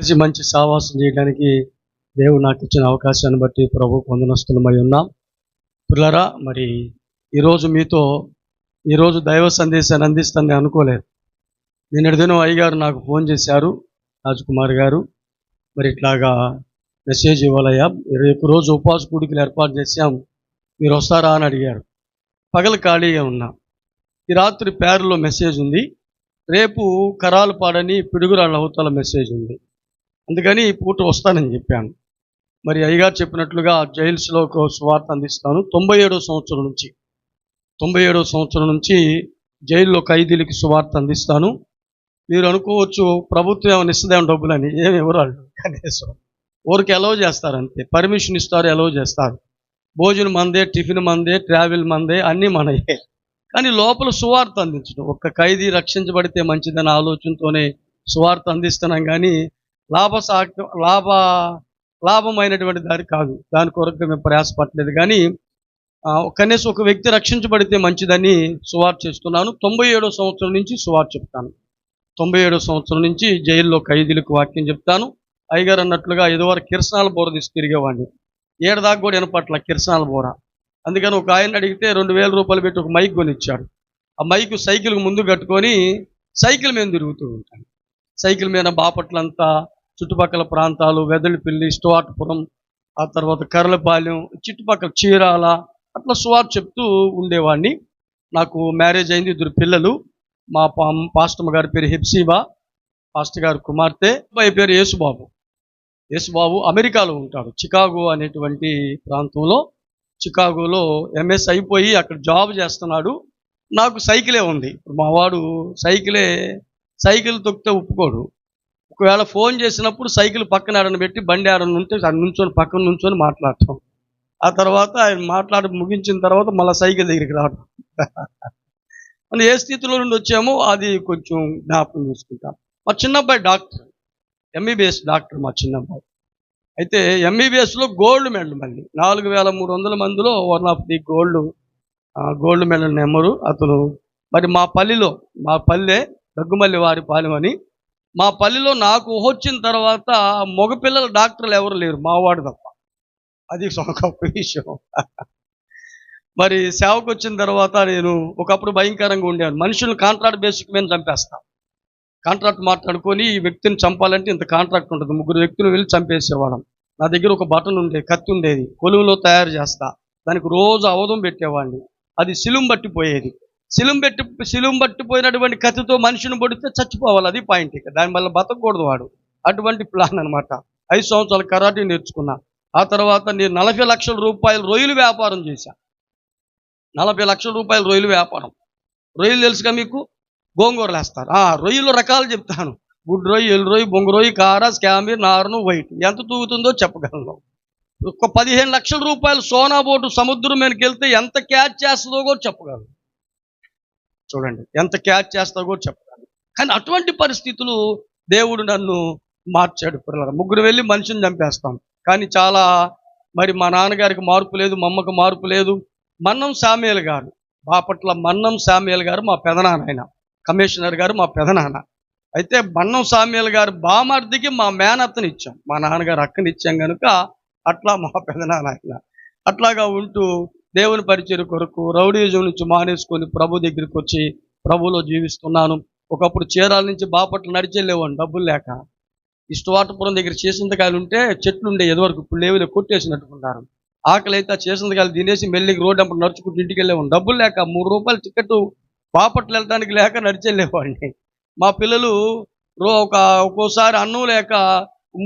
కలిసి మంచి సావాసం చేయడానికి దేవుడు నాకు ఇచ్చిన అవకాశాన్ని బట్టి ప్రభు వందనస్తులమై ఉన్నాం. పిల్లరా, మరి ఈరోజు మీతో దైవ సందేశాన్ని అందిస్తానని అనుకోలేదు. నిన్నటి దినం అయ్యగారు నాకు ఫోన్ చేశారు, రాజకుమార్ గారు, మరి ఇట్లాగా మెసేజ్ ఇవ్వాలయ్యా, రేపు రోజు ఉపవాస కూడికలు ఏర్పాటు చేశాం, మీరు వస్తారా అని అడిగారు. పగలు ఖాళీగా ఉన్నా. ఈ రాత్రి పేరులో మెసేజ్ ఉంది, రేపు కరాలపాడని పిడుగురాళ్ళ అవతల మెసేజ్ ఉంది, అందుకని ఈ పూట వస్తానని చెప్పాను. మరి అయ్యగారు చెప్పినట్లుగా జైల్స్లో ఒక సువార్త అందిస్తాను. 97వ సంవత్సరం నుంచి జైల్లో ఖైదీలకి సువార్త అందిస్తాను. మీరు అనుకోవచ్చు ప్రభుత్వం ఏమైనా ఇస్తుందేమో డబ్బులని, ఏమి ఎవరు కనీసం ఊరికి అలౌ చేస్తారు అంతే, పర్మిషన్ ఇస్తారు, అలౌ చేస్తారు. భోజనం మందే, టిఫిన్ మందే, ట్రావెల్ మందే, అన్నీ మనయే. కానీ లోపల సువార్త అందించడం, ఒక్క ఖైదీ రక్షించబడితే మంచిదన్న ఆలోచనతోనే సువార్త అందిస్తున్నాం. కానీ లాభమైనటువంటి దారి కాదు, దాని కొరకు మేము ప్రయాసపడలేదు. కానీ కనీసం ఒక వ్యక్తి రక్షించబడితే మంచిదని సువార్త చేస్తున్నాను. 97వ సంవత్సరం నుంచి సువార్త చెప్తాను. 97వ సంవత్సరం నుంచి జైల్లో ఖైదీలకు వాక్యం చెప్తాను. అయ్యగారు అన్నట్లుగా ఇదివరకు కిరసనాల బోర తీసి తిరిగేవాడిని, ఏడదాకా కూడా వినపట్ల కిరసనాల బోర. అందుకని ఒక ఆయన అడిగితే 2000 రూపాయలు పెట్టి ఒక మైక్ కొనిచ్చాడు. ఆ మైక్ సైకిల్కి ముందు కట్టుకొని సైకిల్ మీద తిరుగుతూ ఉంటాను. సైకిల్ మీద బాపట్లంతా, చుట్టుపక్కల ప్రాంతాలు, వెదలిపిల్లి, స్టోర్పురం, ఆ తర్వాత కర్లపాలెం, చుట్టుపక్కల చీరాల, అట్లా సువార్త చెప్తూ ఉండేవాడిని. నాకు మ్యారేజ్ అయింది, 2 పిల్లలు. మా పాస్టమ్ గారి పేరు హెప్సీబా, పాస్టర్ గారి కుమార్తె. అబ్బాయి పేరు యేసుబాబు అమెరికాలో ఉంటాడు, చికాగో అనేటువంటి ప్రాంతంలో. చికాగోలో ఎంఎస్ అయిపోయి అక్కడ జాబ్ చేస్తున్నాడు. నాకు సైకిలే ఉంది. మా వాడు సైకిల్ తొక్కితే ఒప్పుకోడు. ఒకవేళ ఫోన్ చేసినప్పుడు సైకిల్ పక్కన ఆడని పెట్టి బండి ఆడని ఉంటే పక్కన నుంచొని మాట్లాడటం. ఆ తర్వాత ఆయన మాట్లాడి ముగించిన తర్వాత మళ్ళీ సైకిల్ దగ్గరికి రావడం. మనం ఏ స్థితిలో నుండి వచ్చామో అది కొంచెం జ్ఞాపకం చేసుకుంటాం. మా చిన్నబ్బాయి డాక్టర్, ఎంబీబీఎస్ డాక్టర్ మా చిన్నబ్బాయి. అయితే ఎంబీబీఎస్లో గోల్డ్ మెడల్, మళ్ళీ 4300 మందిలో 1 of the gold medal number అతను. మరి మా పల్లె దగ్గుమల్లి వారి పాలెం అని, మా పల్లెలో నాకు వచ్చిన తర్వాత మగపిల్లల డాక్టర్లు ఎవరు లేరు, మావాడు తప్ప. అది గొప్ప విషయం. మరి సేవకు వచ్చిన తర్వాత నేను ఒకప్పుడు భయంకరంగా ఉండేవాడు. మనుషులను కాంట్రాక్ట్ బేసిక్ మీద చంపేస్తాను. కాంట్రాక్ట్ మాట్లాడుకొని ఈ వ్యక్తిని చంపాలంటే ఇంత కాంట్రాక్ట్ ఉంటుంది, 3 వ్యక్తులు వెళ్ళి చంపేసేవాళ్ళం. నా దగ్గర ఒక బటన్ కత్తి ఉండేది, కొలువులో తయారు చేస్తా, దానికి రోజు అవధం పెట్టేవాడిని. అది సిలుం పట్టిపోయేది. సిలుం పట్టిపోయినటువంటి కత్తితో మనిషిని పొడితే చచ్చిపోవాలి, అది పాయింట్. ఇక దానివల్ల బతకూడదు వాడు. అటువంటి ప్లాన్ అనమాట. 5 సంవత్సరాలు కరాటే నేర్చుకున్నా. ఆ తర్వాత నేను 40 లక్షల రూపాయలు రొయ్యలు వ్యాపారం చేశాను. 40 లక్షల రూపాయలు రొయ్యలు వ్యాపారం. రొయ్యలు తెలుసుగా మీకు, గోంగూరలు వేస్తారు. రొయ్యలు రకాలు చెప్తాను, గుడ్ రొయ్యి, ఎల్లు రొయ్యి, బొంగు రొయ్యి, కారా, స్కామిర్, నారను, వైట్. ఎంత తూగుతుందో చెప్పగలను. ఒక 15 లక్షల రూపాయలు సోనా బోటు సముద్రం మీదకి వెళ్తే ఎంత క్యాచ్ చేస్తుందో కూడా చెప్పగలను. చూడండి, ఎంత క్యాచ్ చేస్తుందో కూడా చెప్పగలను. కానీ అటువంటి పరిస్థితులు దేవుడు నన్ను మార్చాడు. పిల్లలు 3 వెళ్ళి మనిషిని చంపేస్తాం. కానీ చాలా, మరి మా నాన్నగారికి మార్పు లేదు, మా అమ్మకు మార్పు లేదు. మన్నం శామ్యూయల్ గారు, బాపట్ల మన్నం శామ్యూయల్ గారు మా పెదనాన్న, ఆయన కమిషనర్ గారు మా పెదనాన్న. అయితే మన్నం శామ్యూయల్ గారు బామర్దికి మా మేనత్తని ఇచ్చాం, మా నాన్నగారు అక్కని ఇచ్చాం కనుక అట్లా మా పెదనాన్న ఆయన. అట్లాగా ఉంటూ దేవుని పరిచయం కొరకు రౌడీజం నుంచి మానేసుకొని ప్రభు దగ్గరికి వచ్చి ప్రభులో జీవిస్తున్నాను. ఒకప్పుడు చీరాల నుంచి బాపట్ల నడిచెళ్ళేవాడిని డబ్బులు లేక. ఇష్టవాటపురం దగ్గర చేసిందకాయలు ఉంటే చెట్లు ఉండే, ఎదువరకు ఇప్పుడు లేవులే, కొట్టేసినట్టుకుంటారు. ఆకలి అయితే ఆ చేసిందకాయలు తినేసి మెల్లికి రోడ్డు అప్పుడు నడుచుకుంటూ ఇంటికి వెళ్ళేవాడిని. డబ్బులు లేక 3 రూపాయల టికెట్ బాపట్ల వెళ్ళడానికి లేక నడిచెళ్ళేవాడిని. మా పిల్లలు ఒక్కోసారి అన్నం లేక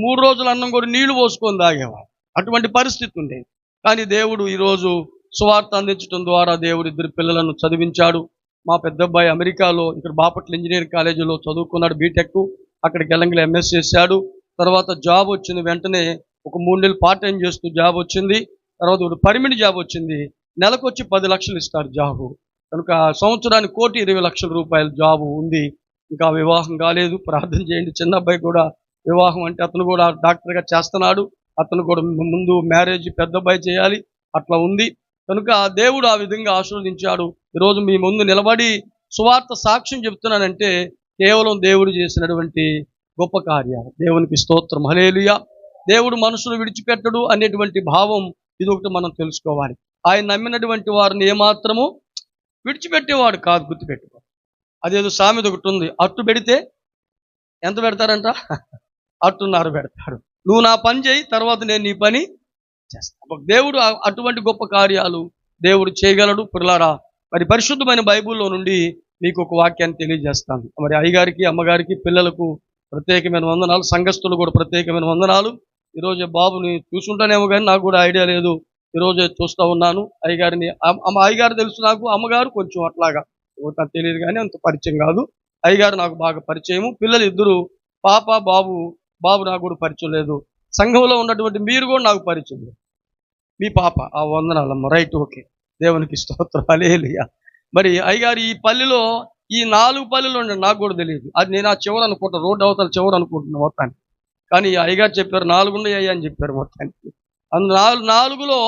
3 రోజులు అన్నం కూడా నీళ్లు పోసుకొని తాగేవాడు. అటువంటి పరిస్థితి ఉండేది. కానీ దేవుడు ఈరోజు సువార్త అందించడం ద్వారా దేవుడు 2 పిల్లలను చదివించాడు. మా పెద్ద అబ్బాయి అమెరికాలో, ఇక్కడ బాపట్ల ఇంజనీరింగ్ కాలేజీలో చదువుకున్నాడు, బీటెక్. అక్కడికి వెళ్ళంగా ఎంఎస్ చేశాడు. తర్వాత జాబ్ వచ్చింది, వెంటనే ఒక 3 నెలలు పార్ట్ టైం చేస్తూ జాబ్ వచ్చింది. తర్వాత ఒక పర్మనెంట్ జాబ్ వచ్చింది, నెలకొచ్చి 10 లక్షలు ఇస్తారు జాబు. కనుక సంవత్సరానికి 1,20,00,000 రూపాయల జాబు ఉంది. ఇంకా వివాహం కాలేదు, ప్రార్థన చేయండి. చిన్న అబ్బాయి కూడా వివాహం అంటే అతను కూడా డాక్టర్గా చేస్తున్నాడు. అతను కూడా ముందు మ్యారేజ్ పెద్ద అబ్బాయి చేయాలి, అట్లా ఉంది. కనుక దేవుడు ఆ విధంగా ఆశీర్వదించాడు. ఈరోజు మీ ముందు నిలబడి సువార్త సాక్ష్యం చెప్తున్నానంటే కేవలం దేవుడు చేసినటువంటి గొప్ప కార్యాలు. దేవునికి స్తోత్రం, హల్లెలూయా. దేవుడు మనుషులు విడిచిపెట్టడు అనేటువంటి భావం ఇదొకటి మనం తెలుసుకోవాలి. ఆయన నమ్మినటువంటి వారిని ఏమాత్రము విడిచిపెట్టేవాడు కాదు, గుర్తుపెట్టుకో. అదేదో సామెత ఒకటి ఉంది, అట్టు పెడితే ఎంత పెడతారంట? అట్టున్నర పెడతారు. నువ్వు నా పని చేయి, తర్వాత నేను నీ పని చేస్తాను. దేవుడు అటువంటి గొప్ప కార్యాలు దేవుడు చేయగలడు. పిల్లారా, మరి పరిశుద్ధమైన బైబిల్లో నుండి మీకు ఒక వాక్యాన్ని తెలియజేస్తాను. మరి అయ్యగారికి, అమ్మగారికి, పిల్లలకు ప్రత్యేకమైన వందనాలు, సంఘస్థులు కూడా ప్రత్యేకమైన వందనాలు. ఈరోజు బాబుని చూసుంటానేమో కానీ నాకు కూడా ఐడియా లేదు. ఈరోజే చూస్తూ ఉన్నాను అయ్యగారిని. అయ్యగారు తెలుసు నాకు, అమ్మగారు కొంచెం అట్లాగా నాకు తెలియదు కానీ అంత పరిచయం కాదు. అయ్యగారు నాకు బాగా పరిచయము. పిల్లలు ఇద్దరు, పాప బాబు. బాబు నాకు కూడా పరిచయం లేదు. సంఘంలో ఉన్నటువంటి మీరు కూడా నాకు పరిచయం లేదు. మీ పాప, ఆ వందనాలమ్మ, రైట్, ఓకే. దేవునికి స్తోత్రం, హల్లెలూయా. మరి అయ్యగారు ఈ పల్లెలో, ఈ 4 పల్లెలు ఉండే, నాకు కూడా తెలియదు. అది నేను ఆ చివరు అనుకుంటాను, రోడ్డు అవతల చివరు అనుకుంటున్నాను మొత్తానికి. కానీ అయ్యగారు చెప్పారు 4 ఉన్నాయి అని చెప్పారు మొత్తానికి. అందులో 4లో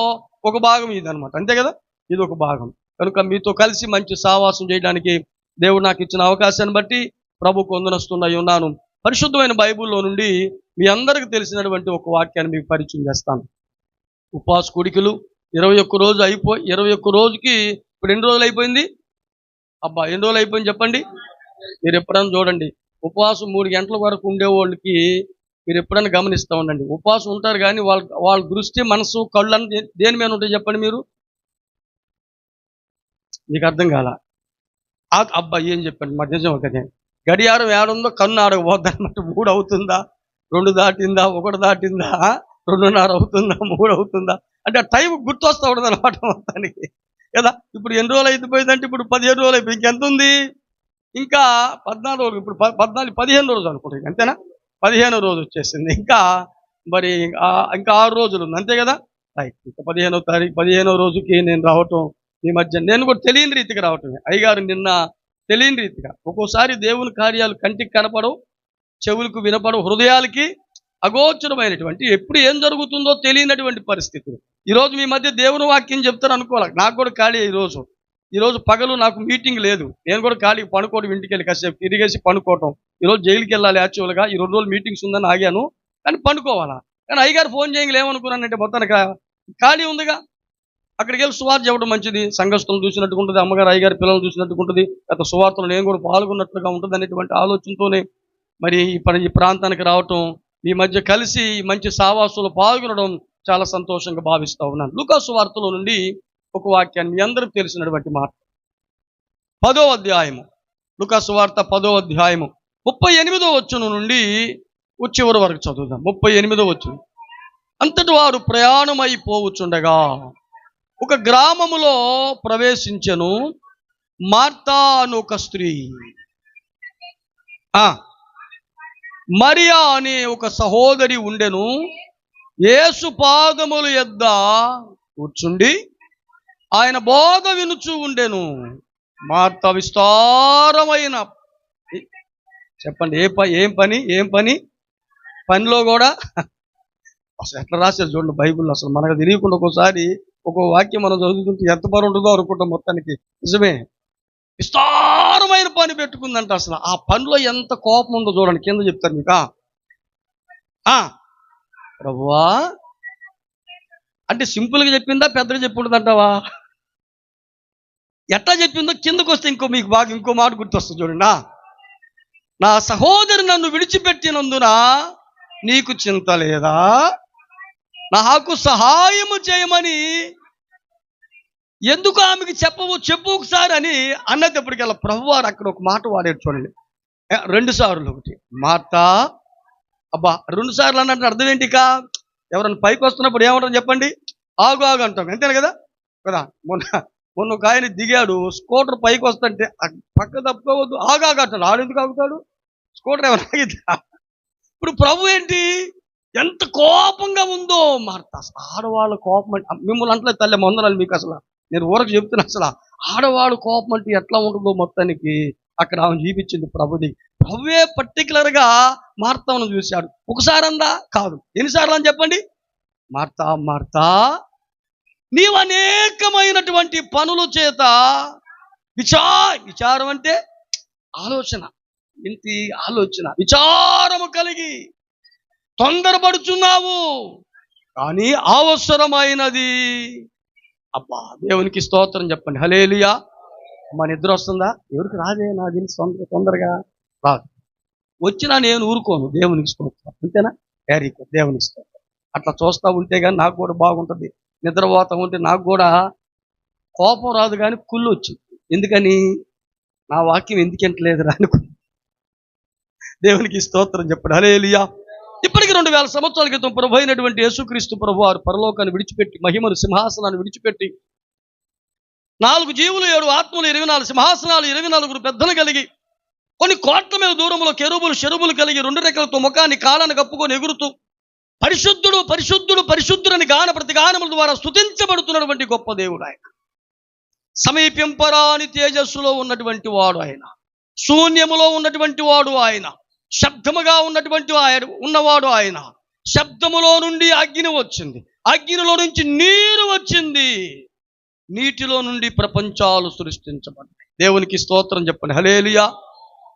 ఒక భాగం ఇది అనమాట, అంతే కదా, ఇది ఒక భాగం. కనుక మీతో కలిసి మంచి సావాసం చేయడానికి దేవుడు నాకు ఇచ్చిన అవకాశాన్ని బట్టి ప్రభుకు వందనస్తున్నై ఉన్నాను. పరిశుద్ధమైన బైబిల్లో నుండి మీ అందరికీ తెలిసినటువంటి ఒక వాక్యాన్ని మీకు పరిచయం చేస్తాను. ఉపవాస కూడికలు 21 రోజు 21 రోజుకి ఇప్పుడు ఎన్ని రోజులు అయిపోయింది? అబ్బా, ఎన్ని రోజులు అయిపోయింది చెప్పండి. మీరు ఎప్పుడైనా చూడండి, ఉపవాసం 3 గంటల వరకు ఉండేవాళ్ళకి మీరు ఎప్పుడైనా గమనిస్తూ ఉండండి. ఉపవాసం ఉంటారు కానీ వాళ్ళ దృష్టి, మనసు, కళ్ళు అన్నీ దేని మీద ఉంటాయి చెప్పండి మీరు? మీకు అర్థం కాల? అబ్బా, ఏం చెప్పండి మరి, నిజం కదే. గడియారం ఏడుందో కన్ను ఆడకపోద్ది అనమాట. 3 అవుతుందా, 2 దాటిందా, 1 దాటిందా, 2:30 అవుతుందా, 3 అవుతుందా అంటే ఆ టైం గుర్తొస్తూ ఉండదు అనమాట మొత్తానికి కదా. ఇప్పుడు ఎన్ని రోజులు అయిపోయిందంటే ఇప్పుడు 15 రోజులు అయిపోయి, ఇంకెంత ఉంది? ఇంకా 14 రోజులు. ఇప్పుడు 15 రోజులు అనుకుంటాను, అంతేనా? 15వ రోజు వచ్చేసింది. ఇంకా మరి ఇంకా 6 రోజులు ఉంది, అంతే కదా. రైట్. ఇంకా 15వ తారీఖు, 15వ రోజుకి నేను రావటం, ఈ మధ్య నేను కూడా తెలియని రీతిగా రావటమే. అయ్యగారు నిన్న తెలియని రీతిగా, ఒక్కోసారి దేవుని కార్యాలు కంటికి కనపడవు, చెవులకు వినపడవు, హృదయాలకి అగోచరమైనటువంటి, ఎప్పుడు ఏం జరుగుతుందో తెలియనటువంటి పరిస్థితులు. ఈరోజు మీ మధ్య దేవుని వాక్యం చెప్తారు అనుకోవాలి. నాకు కూడా ఖాళీ ఈరోజు పగలు నాకు మీటింగ్ లేదు. నేను కూడా ఖాళీ పనుకోవడం, ఇంటికి వెళ్ళి కాసేపు తిరిగేసి పనుకోవటం. ఈరోజు జైలుకి వెళ్ళాలి యాక్చువల్గా. ఈ 2 రోజులు మీటింగ్స్ ఉందని ఆగాను, కానీ పనుకోవాలా. కానీ అయ్యగారు ఫోన్ చేయగల ఏమనుకున్నానంటే, మొత్తానికి ఖాళీ ఉందిగా, అక్కడికి వెళ్ళి సువార్త చెప్పడం మంచిది. సంఘస్థులను చూసినట్టుగా ఉంటుంది, అమ్మగారు అయ్యగారి పిల్లలు చూసినట్టుగా ఉంటుంది, గత సువార్తలు నేను కూడా పాల్గొన్నట్లుగా ఉంటుంది అనేటువంటి ఆలోచనతోనే మరి ఈ ప్రాంతానికి రావటం, ఈ మధ్య కలిసి మంచి సావాసులు పాల్గొనడం చాలా సంతోషంగా భావిస్తూ ఉన్నాను. లూకా సువార్తలో నుండి ఒక వాక్యాన్ని మీ అందరికీ తెలిసినటువంటి మాట, 10వ అధ్యాయము, లూకా సువార్త 10వ అధ్యాయము 38వ వచనం నుండి చివరి వరకు చదువుదాం. 38వ వచనం. అంతటి వారు ప్రయాణమైపోవచ్చుండగా ఒక గ్రామములో ప్రవేశించెను. మార్తా అను ఒక స్త్రీ, మరియా అనే ఒక సహోదరి ఉండెను. యేసు పాదముల యొద్ద కూర్చుండి ఆయన బోధ వినుచూ ఉండెను. మార్త విస్తారమైన, చెప్పండి ఏం పని పనిలో కూడా అసలు ఎట్లా రాశారు చూడండి బైబిల్లో. అసలు మనకు తెలియకుండా ఒక్కోసారి ఒక వాక్యం మనం చదువుతుంటే ఎంత పని ఉంటుందో అనుకుంటాం మొత్తానికి. నిజమే, విస్తారమైన పని పెట్టుకుందంట. అసలు ఆ పనిలో ఎంత కోపం ఉందో చూడండి, కింద చెప్తారు మీకు. ప్రభువా అంటే సింపుల్గా చెప్పిందా, పెద్దగా చెప్పి ఉంటుందంటావా? ఎట్లా చెప్పిందో కిందకు వస్తే మీకు బాగా ఇంకో మాట గుర్తొస్తుంది చూడండి. నా సహోదరు నన్ను విడిచిపెట్టినందున నీకు చింత లేదా? నాకు సహాయము చేయమని ఎందుకు ఆమెకి చెప్పు ఒకసారి అని అన్నదప్పటికల్లా ప్రభువారు అక్కడ ఒక మాట వాడారు చూడండి. 2 సార్లు. ఒకటి మార్త, అబ్బా 2 సార్లు అన్నట్టు అర్థం ఏంటి? ఎవరైనా పైకి వస్తున్నప్పుడు ఏమంటారు చెప్పండి? ఆగు అంటాం, అంతేనా కదా. మొన్న ఒక ఆయన దిగాడు, స్కూటర్ పైకి వస్తుంటే పక్క తప్పుకోవద్దు, ఆగాగంటాడు. ఆడెందుకు ఆగుతాడు? స్కూటర్ ఎవరు ఆగిద్దా? ఇప్పుడు ప్రభు ఏంటి, ఎంత కోపంగా ఉందో మార్త. ఆడవాళ్ళ కోపం అంటే మిమ్మల్ని అంటలేదు తల్లి, మందరాలు మీకు. అసలు నేను ఊరకు చెప్తున్నా, అసలు ఆడవాళ్ళు కోపం అంటే ఎట్లా ఉంటుందో మొత్తానికి అక్కడ ఆమె చూపించింది ప్రభుది. ప్రభువే పర్టికులర్గా మార్తను చూశాడు. ఒకసారి అందా కాదు, ఎన్నిసార్లు అని చెప్పండి. మార్తా నీవు అనేకమైనటువంటి పనుల చేత విచారం అంటే ఆలోచన, ఇంటి ఆలోచన, విచారము కలిగి తొందరపడుచున్నావు, కానీ అవసరమైనది. అబ్బా, దేవునికి స్తోత్రం చెప్పండి. హల్లెలూయా. అమ్మ, నిద్ర వస్తుందా? ఎవరికి రాదే, నాకు తెలిసి తొందరగా రాదు. వచ్చినా నేను ఊరుకోను. దేవునికి స్తోత్రం. అంతేనా? వెరీ గుడ్, దేవునికి స్తోత్రం. అట్లా చూస్తూ ఉంటే కానీ నాకు కూడా బాగుంటుంది. నిద్రపోతూ ఉంటే నాకు కూడా కోపం రాదు, కానీ కుళ్ళు వచ్చింది. ఎందుకని? నా వాక్యం ఎందుకెంటలేదు అనుకో. దేవునికి స్తోత్రం చెప్పండి. హల్లెలూయా. ఇప్పటికి 2000 సంవత్సరాల క్రితం ప్రభు అయినటువంటి యేసుక్రీస్తు ప్రభు వారు పరలోకాన్ని విడిచిపెట్టి, మహిమను సింహాసనాన్ని విడిచిపెట్టి, 4 జీవులు 7 ఆత్మలు 24 సింహాసనాలు 24 పెద్దలు కలిగి, కొన్ని కోట్ల మీద దూరంలో కెరూబులు శరుబులు కలిగి 2 రెక్కలతో ముఖాన్ని కాలాన్ని కప్పుకొని ఎగురుతూ పరిశుద్ధుడు పరిశుద్ధుడు పరిశుద్ధుడని ప్రతిగానముల ద్వారా స్తుతించబడుతున్నటువంటి గొప్ప దేవుడు ఆయన. సమీపింపరాని తేజస్సులో ఉన్నటువంటి వాడు ఆయన. శూన్యములో ఉన్నటువంటి వాడు ఆయన. శబ్దముగా ఉన్నవాడు ఆయన. శబ్దములో నుండి అగ్ని వచ్చింది, అగ్నిలో నుంచి నీరు వచ్చింది, నీటిలో నుండి ప్రపంచాలు సృష్టించబడ్డాయి. దేవునికి స్తోత్రం చెప్పండి. హల్లెలూయా.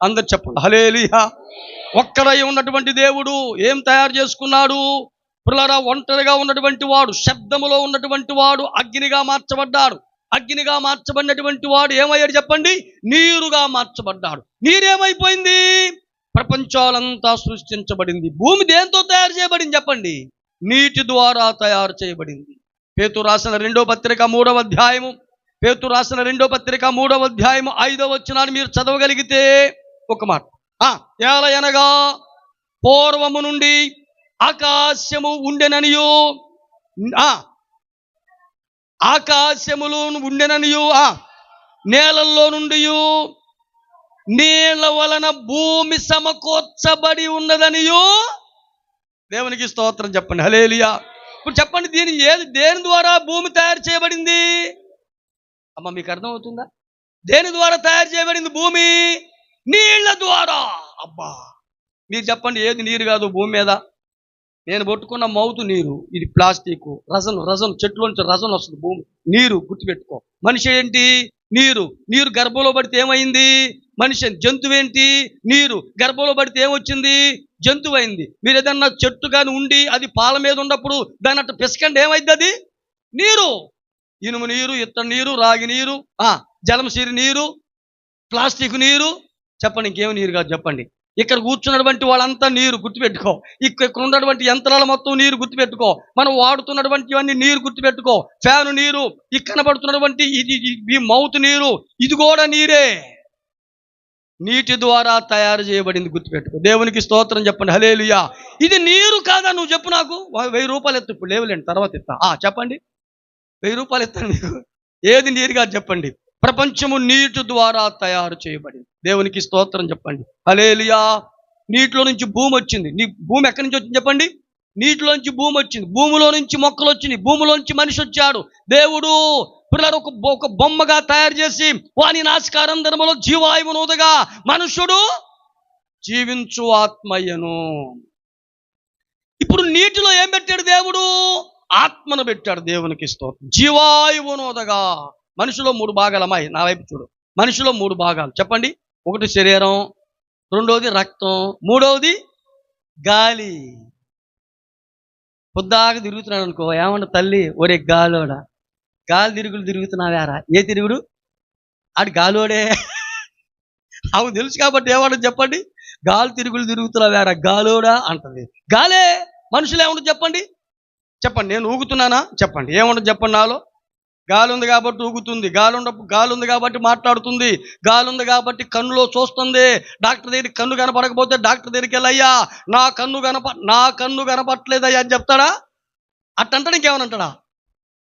అందరు చెప్పండి హల్లెలూయా. ఒక్కడై ఉన్నటువంటి దేవుడు ఏం తయారు చేసుకున్నాడు? పిల్లరా, ఒంటరిగా ఉన్నటువంటి వాడు, శబ్దములో ఉన్నటువంటి వాడు అగ్నిగా మార్చబడ్డాడు. అగ్నిగా మార్చబడినటువంటి వాడు ఏమయ్యాడు చెప్పండి? నీరుగా మార్చబడ్డాడు. నీరేమైపోయింది? ప్రపంచాలంతా సృష్టించబడింది. భూమి దేంతో తయారు చేయబడింది చెప్పండి? నీటి ద్వారా తయారు చేయబడింది. పేతురు రాసిన 2వ పత్రిక 3వ అధ్యాయము, పేతురు రాసిన 2వ పత్రిక 3వ అధ్యాయము 5వ వచనాన్ని మీరు చదవగలిగితే ఒక మాట. ఏలయనగా పూర్వము నుండి ఆకాశము ఉండెననియు, ఆకాశములు ఉండెననియు, నేలల్లో నుండి నీళ్ల వలన భూమి సమకూర్చబడి ఉన్నదనియు. దేవునికి స్తోత్రం చెప్పండి. హల్లెలూయా. ఇప్పుడు చెప్పండి, దేని ద్వారా భూమి తయారు చేయబడింది? అమ్మ, మీకు అర్థమవుతుందా? దేని ద్వారా తయారు చేయబడింది భూమి? నీళ్ల ద్వారా. అబ్బా, మీరు చెప్పండి, ఏది నీరు కాదు భూమి మీద? నేను పట్టుకున్న మౌతు నీరు, ఇది ప్లాస్టిక్, రజను చెట్లోంచి రజను వస్తుంది. భూమి నీరు, గుర్తుపెట్టుకో. మనిషి ఏంటి? నీరు. నీరు గర్భంలో పడితే ఏమైంది? మనిషి. జంతువు ఏంటి? నీరు. గర్భంలో పడితే ఏమొచ్చింది? జంతువు అయింది. మీరు ఏదన్నా చెట్టు కానీ ఉండి అది పాల మీద ఉన్నప్పుడు దాని అట్ట పిసకండి, ఏమైంది? అది నీరు. ఇనుము నీరు, ఇత్తడి నీరు, రాగి నీరు, జలంశీరి నీరు, ప్లాస్టిక్ నీరు. చెప్పండి, ఇంకేమి నీరు కాదు చెప్పండి. ఇక్కడ కూర్చున్నటువంటి వాళ్ళంతా నీరు, గుర్తుపెట్టుకో. ఇక్కడ ఉన్నటువంటి యంత్రాల మొత్తం నీరు, గుర్తుపెట్టుకో. మనం వాడుతున్నటువంటి ఇవన్నీ నీరు, గుర్తుపెట్టుకో. ఫ్యాను నీరు, ఇక్కడ కనబడుతున్నటువంటి ఈ మౌత్ నీరు, ఇది కూడా నీరే. నీటి ద్వారా తయారు చేయబడింది, గుర్తుపెట్టుకో. దేవునికి స్తోత్రం చెప్పండి. హల్లెలూయా. ఇది నీరు కాదా? నువ్వు చెప్పు నాకు. 1000 రూపాయలు ఎత్తు. ఇప్పుడు లేవులేండి, తర్వాత ఇస్తా. చెప్పండి, 1000 రూపాయలు ఇస్తాను మీకు. ఏది నీరు కాదు చెప్పండి? ప్రపంచము నీటి ద్వారా తయారు చేయబడింది. దేవునికి స్తోత్రం చెప్పండి. హల్లెలూయా. నీటిలో నుంచి భూమి వచ్చింది. భూమి ఎక్కడి నుంచి వచ్చింది చెప్పండి? నీటిలోంచి భూమి వచ్చింది. భూమిలో నుంచి మొక్కలు వచ్చినాయి. భూమిలోంచి మనిషి వచ్చాడు. దేవుడు పిల్లలు ఒక బొమ్మగా తయారు చేసి వాని నాసికారంధ్రములో జీవాయువును ఊదగా మనుషుడు జీవించు ఆత్మయ్యను. ఇప్పుడు నీటిలో ఏం పెట్టాడు దేవుడు? ఆత్మను పెట్టాడు. దేవునికి స్తోత్రం. జీవాయువును ఊదగా. మనిషిలో 3 భాగాలు. అమ్మాయి, నా వైపు చూడు. మనిషిలో 3 భాగాలు చెప్పండి. 1 శరీరం, 2వది రక్తం, 3వది గాలి. పొద్దాగా తిరుగుతున్నాడు అనుకో, ఏమన్నా తల్లి, ఒరే గాలోడా, గాలి తిరుగుతున్నావేరా. ఏ తిరుగుడు? ఆడు గాలోడే. ఆమె తెలుసు కాబట్టి ఏమన్నా చెప్పండి? గాలి తిరుగుతున్నావేరా గాలోడా అంటది. గాలే. మనుషులు ఏమన్నా చెప్పండి? నేను ఊగుతున్నానా? చెప్పండి, ఏమన్నా చెప్పండి. నాలో గాలి ఉంది కాబట్టి ఊగుతుంది. గాలి ఉంది కాబట్టి మాట్లాడుతుంది. గాలి ఉంది కాబట్టి కన్నులో చూస్తుంది. డాక్టర్ దగ్గరికి కన్ను కనపడకపోతే డాక్టర్ దగ్గరికి వెళ్ళయ్యా, నా కన్ను కనపట్లేదయ్యా అని చెప్తాడా? అట్టంటాడు. ఇంకేమనంటాడా?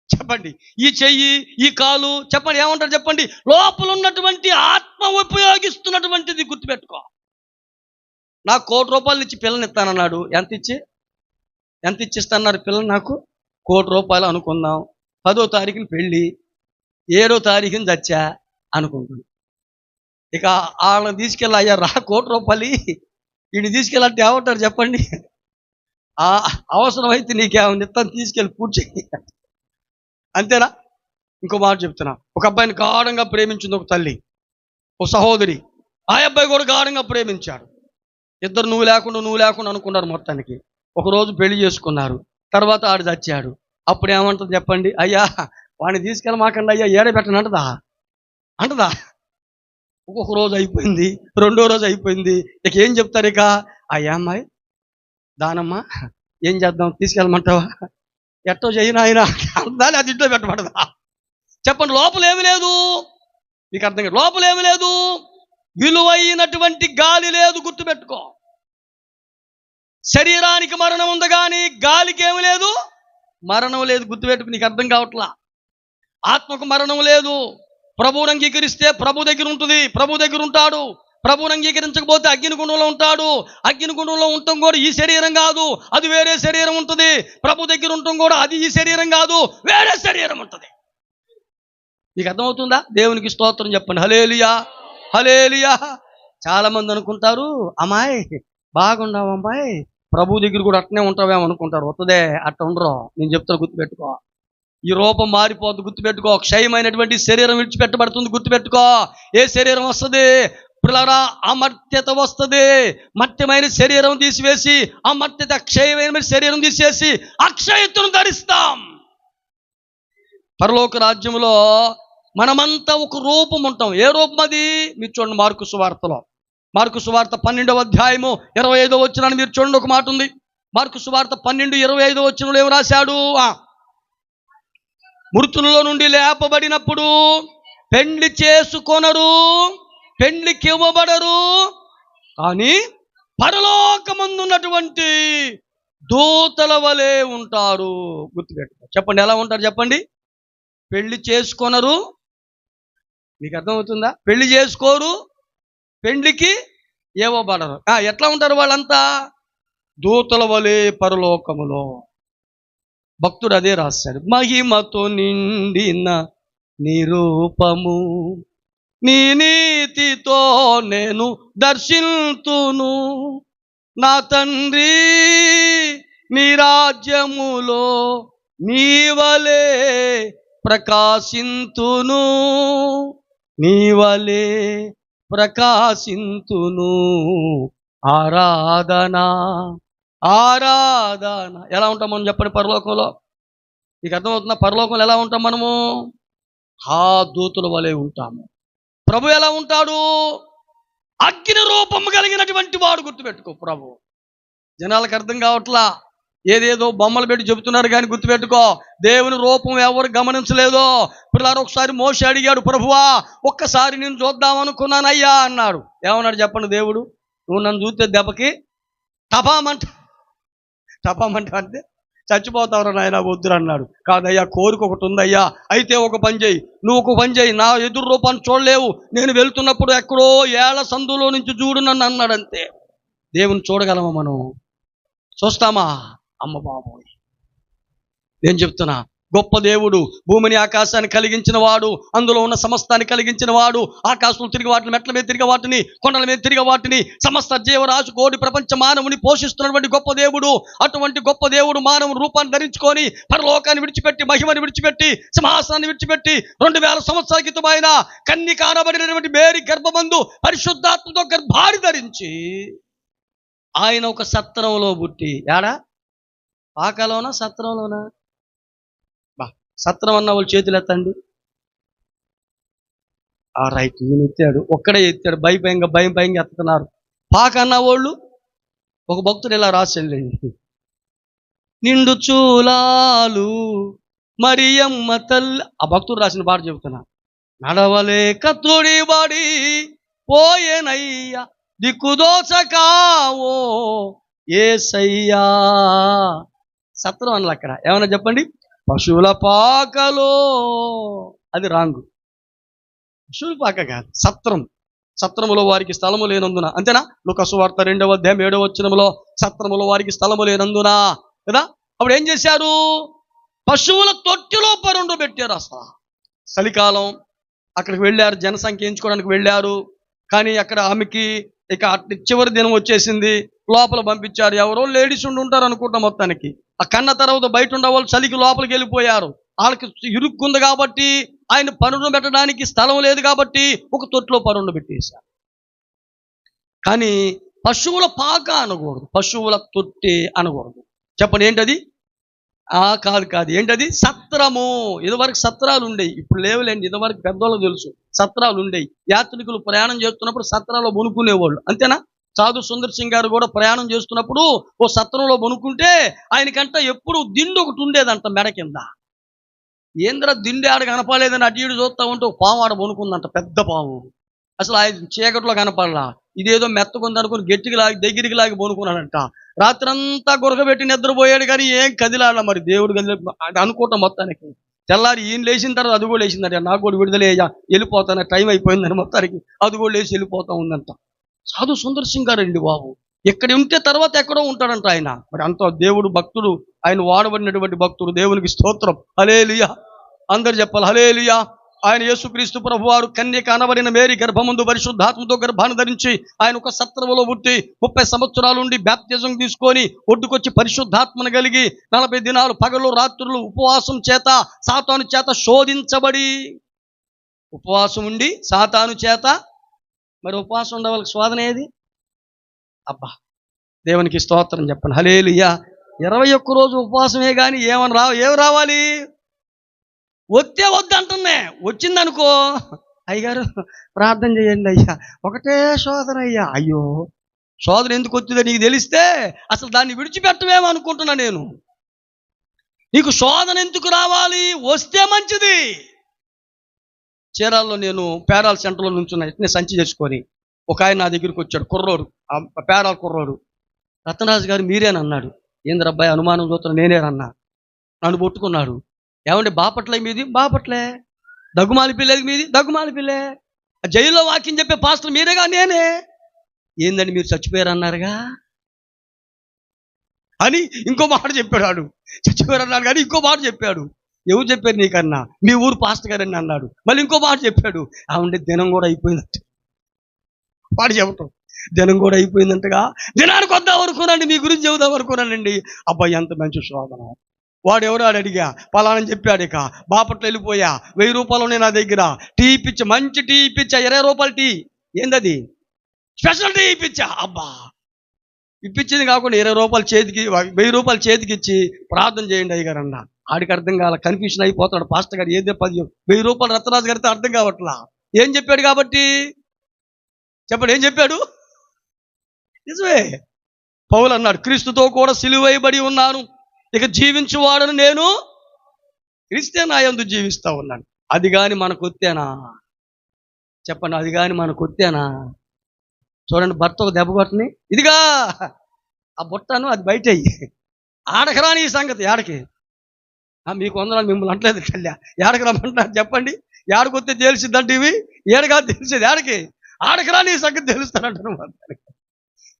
చెప్పండి. ఈ చెయ్యి, ఈ కాలు, చెప్పండి, ఏమంటారు చెప్పండి? లోపల ఉన్నటువంటి ఆత్మ ఉపయోగిస్తున్నటువంటిది, గుర్తుపెట్టుకో. నాకు 1 కోటి రూపాయలు ఇచ్చి పిల్లని ఇస్తానన్నాడు. ఎంత ఇచ్చిస్తున్నారు పిల్లని? నాకు 1 కోటి రూపాయలు అనుకుందాం. 10వ తారీఖున పెళ్ళి, 7వ తారీఖున చచ్చా అనుకుంటుంది. ఇక వాళ్ళని తీసుకెళ్ళి, అయ్యా రా 1 కోటి రూపాయలు వీడిని తీసుకెళ్ళంటే ఏమంటారు చెప్పండి? అవసరమైతే నీకేమన్నా ఇస్తాను, తీసుకెళ్ళి పూర్తి. అంతేనా? ఇంకో మాట చెప్తున్నా. ఒక అబ్బాయిని గాఢంగా ప్రేమించింది ఒక తల్లి, ఒక సహోదరి. ఆ అబ్బాయి కూడా గాఢంగా ప్రేమించాడు. ఇద్దరు నువ్వు లేకుండా అనుకున్నారు మొత్తానికి. ఒకరోజు పెళ్లి చేసుకున్నారు. తర్వాత ఆడు చచ్చాడు. అప్పుడు ఏమంటుంది చెప్పండి? అయ్యా వాడిని తీసుకెళ్ళమాకండి అయ్యా, ఏడే పెట్టను అంటదా? ఒక్కొక్క రోజు అయిపోయింది, రెండో రోజు అయిపోయింది. ఇక ఏం చెప్తారు? ఇక అయ్యా అమ్మాయి దానమ్మా ఏం చేద్దాం, తీసుకెళ్ళమంటావా? ఎట్టో చేయను ఆయన అందాలి, అది ఇంట్లో పెట్టబడదా? చెప్పండి, లోపల ఏమి లేదు. మీకు అర్థం కాదు, లోపల ఏమి లేదు. విలువైనటువంటి గాలి లేదు, గుర్తుపెట్టుకో. శరీరానికి మరణం ఉంది కానీ గాలికి ఏమి లేదు, మరణం లేదు. గుర్తుపెట్టుకు, నీకు అర్థం కావట్లా. ఆత్మకు మరణం లేదు. ప్రభువుని అంగీకరిస్తే ప్రభు దగ్గర ఉంటుంది, ప్రభు దగ్గర ఉంటాడు. ప్రభువుని అంగీకరించకపోతే అగ్నిగుండంలో ఉంటాడు. అగ్నిగుండంలో ఉండటం కూడా ఈ శరీరం కాదు, అది వేరే శరీరం ఉంటుంది. ప్రభు దగ్గర ఉండటం కూడా అది ఈ శరీరం కాదు, వేరే శరీరం ఉంటుంది. మీకు అర్థమవుతుందా? దేవునికి స్తోత్రం చెప్పండి. హల్లెలూయా, హల్లెలూయా. చాలా మంది అనుకుంటారు, అమ్మాయి బాగుండవు అమ్మాయి, ప్రభు దగ్గర కూడా అట్నే ఉంటావేమో అనుకుంటారు. వస్తుందే, అట్ట ఉండరు. నేను చెప్తాను, గుర్తుపెట్టుకో. ఈ రూపం మారిపోద్దు, గుర్తుపెట్టుకో. క్షయమైనటువంటి శరీరం విడిచిపెట్టబడుతుంది, గుర్తుపెట్టుకో. ఏ శరీరం వస్తుంది పిల్లరా? అమర్త్యత వస్తుంది. మర్త్యమైన శరీరం తీసివేసి, అమర్త్యత క్షయమైన శరీరం తీసేసి అక్షయత్తును ధరిస్తాం. పరలోక రాజ్యంలో మనమంతా ఒక రూపం ఉంటాం. ఏ రూపం అది? మీరు చూడండి, మార్కు సువార్తలో, మార్కు సువార్త 12వ అధ్యాయము 25వ వచనాన్ని మీరు చూడండి. ఒక మాట ఉంది, మార్కు సువార్త 12:25 వచనంలో ఏం రాశాడు? మృతులలో నుండి లేపబడినప్పుడు పెండ్లి చేసుకొనరు, పెండ్లికి ఇవ్వబడరు, కానీ పరలోకమందున్నటువంటి దూతల వలె ఉంటారు. గుర్తుపెట్టుకో. చెప్పండి, ఎలా ఉంటారు చెప్పండి? పెళ్లి చేసుకొనరు, మీకు అర్థమవుతుందా? పెళ్లి చేసుకోరు, పెండ్లికి ఇవ్వబడరు. ఎట్లా ఉంటారు వాళ్ళంతా? దూతల వలె పరలోకములో. భక్తుడు అదే రాశాడు. మహిమతో నిండిన నిరూపము, నీ నీతితో నేను దర్శింతును, నా తండ్రి నీ రాజ్యములో నీ వలె ప్రకాశింతును, నీ వలె ప్రకాశింతును. ఆరాధన, ఆరాధన. ఎలా ఉంటాం మనం చెప్పండి పరలోకంలో? నీకు అర్థమవుతుందా? పరలోకంలో ఎలా ఉంటాం మనము? ఆ దూతుల వలె ఉంటాము. ప్రభు ఎలా ఉంటాడు? అగ్ని రూపం కలిగినటువంటి వాడు. గుర్తుపెట్టుకో. ప్రభు జనాలకు అర్థం కావట్లా, ఏదేదో బొమ్మలు పెట్టి చెబుతున్నారు కానీ గుర్తుపెట్టుకో, దేవుని రూపం ఎవరు గమనించలేదో. పిల్లలు ఒకసారి మోషే అడిగాడు, ప్రభువా ఒక్కసారి నేను చూద్దామనుకున్నానయ్యా అన్నాడు. ఏమన్నాడు చెప్పండి దేవుడు? నువ్వు నన్ను చూస్తే దెబ్బకి తపామంట అంటే చచ్చిపోతావు నాయన, వద్దురు అన్నాడు. కాదయ్యా, కోరిక ఒకటి ఉందయ్యా, అయితే ఒక పని చేయి, నువ్వు ఒక పని చేయి, నా ఎదురు రూపాన్ని చూడలేవు, నేను వెళ్తున్నప్పుడు ఎక్కడో ఏళ్ల సందులో నుంచి చూడు నన్ను అన్నాడు. అంతే. దేవుని చూడగలమా మనం? చూస్తామా? అమ్మ బాబోయ్, నేను చెప్తున్నా, గొప్ప దేవుడు, భూమిని ఆకాశాన్ని కలిగించిన వాడు, అందులో ఉన్న సమస్తాన్ని కలిగించిన వాడు, ఆకాశంలో తిరిగి వాటిని, మెట్ల మీద తిరిగి వాటిని, కొండల మీద తిరిగి వాటిని, సమస్త జీవరాశి కోటి ప్రపంచ మానవుని పోషిస్తున్నటువంటి గొప్ప దేవుడు. అటువంటి గొప్ప దేవుడు మానవుని రూపాన్ని ధరించుకొని పరలోకాన్ని విడిచిపెట్టి, మహిమని విడిచిపెట్టి, సింహాసనాన్ని విడిచిపెట్టి 2000 సంవత్సరాల క్రితం ఆయన కన్య కానబడినటువంటి మేరీ గర్భమందు పరిశుద్ధాత్మతో గర్భాన్ని ధరించి ఆయన ఒక సత్రంలో పుట్టి, ఏడా పాకలోనా సత్రంలోనా? సత్రం అన్న వాళ్ళు చేతులు ఎత్తండి. రైట్, ఈయన ఎత్తాడు, ఒక్కడే ఎత్తాడు. భయం ఎత్తుతున్నారు. పాక అన్న వాళ్ళు, ఒక భక్తుడు ఇలా రాసేళ్ళండి, నిండు చూలాలు మరియమ్మ తల్లి. ఆ భక్తుడు రాసిన పాట చెబుతున్నా. నడవలేక తోడివాడి పోయేనయ్యా, దిక్కుదోచకావో యేసయ్యా. సత్రం అన్నది అక్కడ. ఏమన్నా చెప్పండి? పశువుల పాకలో. అది రాంగు. పశువుల పాక కాదు, సత్రం. సత్రములో వారికి స్థలము లేనందున. అంతేనా? లూకా సువార్త 2వ అధ్యాయం 7వ వచనములో సత్రములో వారికి స్థలము లేనందున కదా. అప్పుడు ఏం చేశారు? పశువుల తొట్టిలో పరుండు పెట్టారు. అసలు చలికాలం అక్కడికి వెళ్ళారు, జనసంఖ్య ఎంచుకోవడానికి వెళ్ళారు. కానీ అక్కడ ఆమెకి ఇక చివరి దినం వచ్చేసింది, లోపల పంపించారు. ఎవరో లేడీస్ ఉంటారు అనుకుంటాం. మొత్తానికి ఆ కన్న తర్వాత బయట ఉండేవాళ్ళు చలికి లోపలికి వెళ్ళిపోయారు. వాళ్ళకి ఇరుక్కుంది కాబట్టి, ఆయన పరుండు పెట్టడానికి స్థలం లేదు కాబట్టి ఒక తొట్టిలో పరుండు పెట్టేశారు. కానీ పశువుల పాక అనకూడదు, పశువుల తొట్టి అనకూడదు. చెప్పండి ఏంటది? కాదు ఏంటది? సత్రము. ఇదివరకు సత్రాలు ఉండేవి, ఇప్పుడు లేవులేండి. ఇదివరకు పెద్దోళ్ళకి తెలుసు, సత్రాలు ఉండేవి. యాత్రికులు ప్రయాణం చేస్తున్నప్పుడు సత్రాల్లో బొనుకునేవాళ్ళు, అంతేనా? సాధు సుందర్ సింగ్ గారు కూడా ప్రయాణం చేస్తున్నప్పుడు ఓ సత్రంలో బొనుకుంటే ఆయనకంట ఎప్పుడు దిండు ఒకటి ఉండేదంట మెడ కింద. ఏంద్ర దిండు ఆడ కనపడలేదని అటు ఇటు చూస్తా ఉంటే ఒక పాము ఆడ బొనుకుందంట, పెద్ద పాము. అసలు ఆయన చీకట్లో కనపడలా, ఇదేదో మెత్తకుంది అనుకుని గట్టికి లాగి దగ్గరికి లాగి బొనుకున్నాడంట. రాత్రంతా గురకబెట్టి నిద్రపోయాడు కానీ ఏం కదిలాడ. మరి దేవుడు కదిలే అది అనుకుంటాం మొత్తానికి. తెల్లారి ఈయన లేచిన తర్వాత అది కూడా లేచిందంట, నాకు కూడా విడుదలయ్యా వెళ్ళిపోతాను టైం అయిపోయిందని మొత్తానికి అది కూడా లేచి వెళ్ళిపోతా ఉందంట. సాధు సుందర్ సింగ్ గారండి బాబు, ఎక్కడ ఉంటే తర్వాత ఎక్కడో ఉంటాడంట ఆయన. మరి అంత దేవుడు భక్తుడు, ఆయన వాడబడినటువంటి భక్తుడు. దేవునికి స్తోత్రం, హల్లెలూయా. అందరు చెప్పాలి హల్లెలూయా. ఆయన యేసుక్రీస్తు ప్రభువారు కన్యక అనబడిన మేరీ గర్భమందు పరిశుద్ధాత్మతో గర్భాన్ని ధరించి ఆయన ఒక సత్రములో పుట్టి 30 సంవత్సరాలు ఉండి బ్యాప్తిజం తీసుకొని ఒడ్డుకొచ్చి పరిశుద్ధాత్మను కలిగి 40 దినాలు పగలు రాత్రులు ఉపవాసం చేత సాతాను చేత శోధించబడి, ఉపవాసం ఉండి సాతాను చేత. మరి ఉపవాసం ఉండే వాళ్ళకి శోధన ఏది? అబ్బా దేవునికి స్తోత్రం చెప్పండి, హల్లెలూయా. 21 రోజు ఉపవాసమే కానీ ఏం రావాలి? వద్దే వద్దంటున్నే. వచ్చిందనుకో, అయ్యగారు ప్రార్థన చేయండి అయ్యా, ఒకటే శోధన అయ్యా. అయ్యో, శోధన ఎందుకు వచ్చిందో నీకు తెలిస్తే అసలు దాన్ని విడిచిపెట్టవేమో అనుకుంటున్నా నేను. నీకు శోధన ఎందుకు రావాలి? వస్తే మంచిది. చీరాల్లో నేను పేరాల సెంటర్లో నుంచున్నా, ఇట్నే సంచి చేసుకొని. ఒక ఆయన నా దగ్గరికి వచ్చాడు, కుర్రోడు, పేరాల కుర్రోడు. రత్నరాజు గారు మీరేనన్నాడు. ఏంది అబ్బాయి అనుమానం చూస్తున్నా? నేనేనన్నా. నన్ను పట్టుకున్నాడు. ఏమంటే బాపట్ల మీది? బాపట్లే. దగ్గుమాలి పిల్లేది మీది? దగ్గుమాలి పిల్లే. జైల్లో వాక్యం చెప్పే పాస్టర్ మీరేగా? నేనే. ఏందండి మీరు చచ్చిపోయారన్నారుగా అని ఇంకో మాట చెప్పాడు. చచ్చిపోయారన్నారు కానీ ఇంకో మాట చెప్పాడు. ఎవరు చెప్పారు నీకన్నా? మీ ఊరు పాస్టర్ గారని అన్నాడు. మళ్ళీ ఇంకో మాట చెప్పాడు. ఉండే దినం కూడా అయిపోయిందంట. వాడు చెప్పటం దినం కూడా అయిపోయిందంటగా. దినానికి వద్దాం అనుకున్నాండి, మీ గురించి చెబుదాం అనుకున్నానండి. అబ్బాయి ఎంత మంచి శోధన. వాడు ఎవరు అని అడిగా, పలానని చెప్పాడు. ఇక బాపట్ల వెళ్ళిపోయా. 1000 రూపాయలు ఉన్నాయి నా దగ్గర. టీ ఇప్పించా, మంచి టీ ఇప్పించా, 20 రూపాయలు టీ. ఏందది? స్పెషల్ టీ ఇప్పించా. అబ్బా, ఇప్పించింది కాకుండా 20 రూపాయలు చేతికి, 1000 రూపాయలు చేతికి ఇచ్చి ప్రార్థన చేయండి అయ్యగారు అన్న. ఆడికి అర్థం కాల, కన్ఫ్యూషన్ అయిపోతాడు. పాస్టర్ గారు ఏదే 10,000 రూపాయలు రత్నరాజు గారితో అర్థం కావట్లా. ఏం చెప్పాడు కాబట్టి చెప్పండి, ఏం చెప్పాడు? నిజమే. పౌలు అన్నాడు, క్రీస్తుతో కూడా సిలువైబడి ఉన్నాను, ఇక జీవించువాడను నేను, క్రీస్తే నా యందు జీవిస్తా ఉన్నాను. అది కానీ మనకు వత్తేనా? చెప్పండి, అది కానీ మనకు వత్తేనా? చూడండి, భర్త ఒక దెబ్బ కొట్టని, ఇదిగా ఆ బుట్టను అది బయట ఆడకరాని ఈ సంగతి. ఏడకి మీకు వందనాలు, మిమ్మల్ని అంటలేదు కళ్యా, ఏడకి రమ్మంటున్నారు చెప్పండి. ఏడకొస్తే తెలిసిద్దంటే ఇవి ఏడగా తెలిసేది. ఏడకి ఆడకరాని ఈ సంగతి తెలుస్తానంటారు.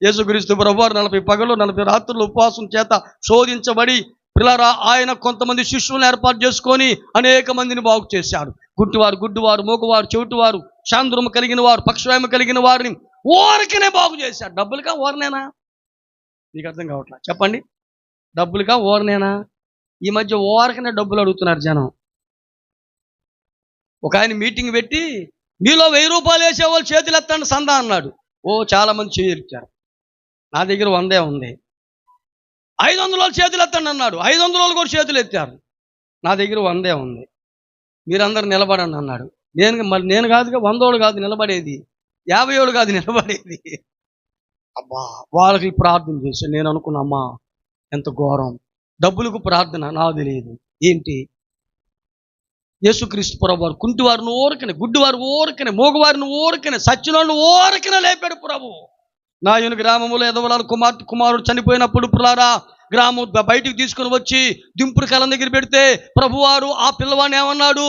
యేసుక్రీస్తు ప్రభువారు 40 పగలు 40 రాత్రులు ఉపవాసం చేత శోధించబడి పిల్లరా ఆయన కొంతమంది శిష్యులను ఏర్పాటు చేసుకొని అనేక మందిని బాగు చేశాడు. గుడ్డివారు, మూగవారు, చెవిటివారు, శాంద్రము కలిగిన వారు, పక్షవాయము కలిగిన వారిని ఓరకనే బాగు చేశాడు. డబ్బులుగా ఓరనేనా? మీకు అర్థం కావట్లా. చెప్పండి, డబ్బులుగా ఓరనేనా? ఈ మధ్య ఓరకనే డబ్బులు అడుగుతున్నారు జనం. ఒక ఆయన మీటింగ్ పెట్టి, మీలో 1000 రూపాయలు వేసేవాళ్ళు చేతులు ఎత్తండి సందా అన్నాడు. చాలా మంది చేయించారు. నా దగ్గర 100 ఉంది. 500 చేతులు ఎత్తండి అన్నాడు. 500 కూడా చేతులు ఎత్తారు. నా దగ్గర 100 ఉంది. మీరందరూ నిలబడండి అన్నాడు. నేను కాదుగా, 100 కాదు నిలబడేది, 50 కాదు నిలబడేది. అబ్బా, వాళ్ళకి ప్రార్థన చేసి నేను అనుకున్నా, అమ్మా ఎంత ఘోరం. డబ్బులకు ప్రార్థన నాకు తెలియదు ఏంటి. యేసుక్రీస్తు ప్రభువారు కుంటివారిని ఓరకనే, గుడ్డివారు ఓరకనే, మూగవారిని ఓరకనే, సచ్చినోళ్ళు ఓరకనే లేపాడు ప్రభు. నాయుని గ్రామంలో ఎదవలాలు కుమారుడు చనిపోయినప్పుడు పులారా గ్రామం బయటికి తీసుకుని వచ్చి దింపుడు కలం దగ్గర పెడితే ప్రభువారు ఆ పిల్లవాడిని ఏమన్నాడు?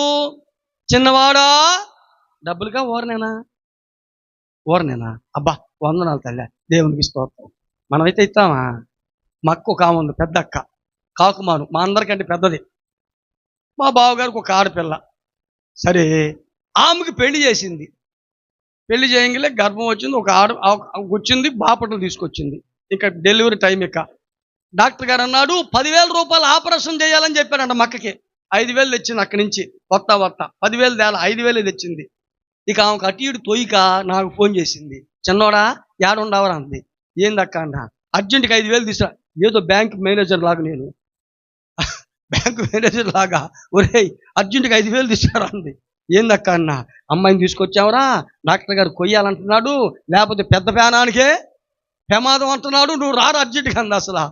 చిన్నవాడా, డబ్బులుగా ఓరనేనా? అబ్బా, వందనాలు తల్లి, దేవునికి స్తోత్రం. మనమైతే ఇస్తామా? మా అక్క ఒక ఆమె ఉంది, పెద్ద అక్క, కాకుమాను, మా అందరికంటే పెద్దది. మా బావగారికి ఒక ఆడపిల్ల. సరే, ఆమెకి పెళ్లి చేసింది. పెళ్లి చేయగానే గర్భం వచ్చింది, ఒక వచ్చింది, బాపట్ల తీసుకొచ్చింది. ఇక డెలివరీ టైం. ఇక డాక్టర్ గారు అన్నాడు 10,000 రూపాయలు ఆపరేషన్ చేయాలని చెప్పాడంట. మక్కకి 5,000 తెచ్చింది అక్కడి నుంచి. వత్త 10,000 తేలా 5,000 తెచ్చింది. ఇక ఆమెకు అటు ఇటు తొయ్యక నాకు ఫోన్ చేసింది. చిన్నోడా ఏడుండవరా అంది. ఏందక్క అన్న, అర్జెంటుగా 5,000 తీసుకురా. ఏదో బ్యాంక్ మేనేజర్ లాగా నేను బ్యాంకు మేనేజర్ లాగా, ఒరేయ్ అర్జెంటుగా 5,000 తీసుకురా అంది. ఏందక్క అన్న, అమ్మాయిని తీసుకొచ్చావరా, డాక్టర్ గారు కొయ్యాలంటున్నాడు, లేకపోతే పెద్ద ప్రాణానికే ప్రమాదం అంటున్నాడు, నువ్వు రారు అర్జెంటుగా అంది. అసలు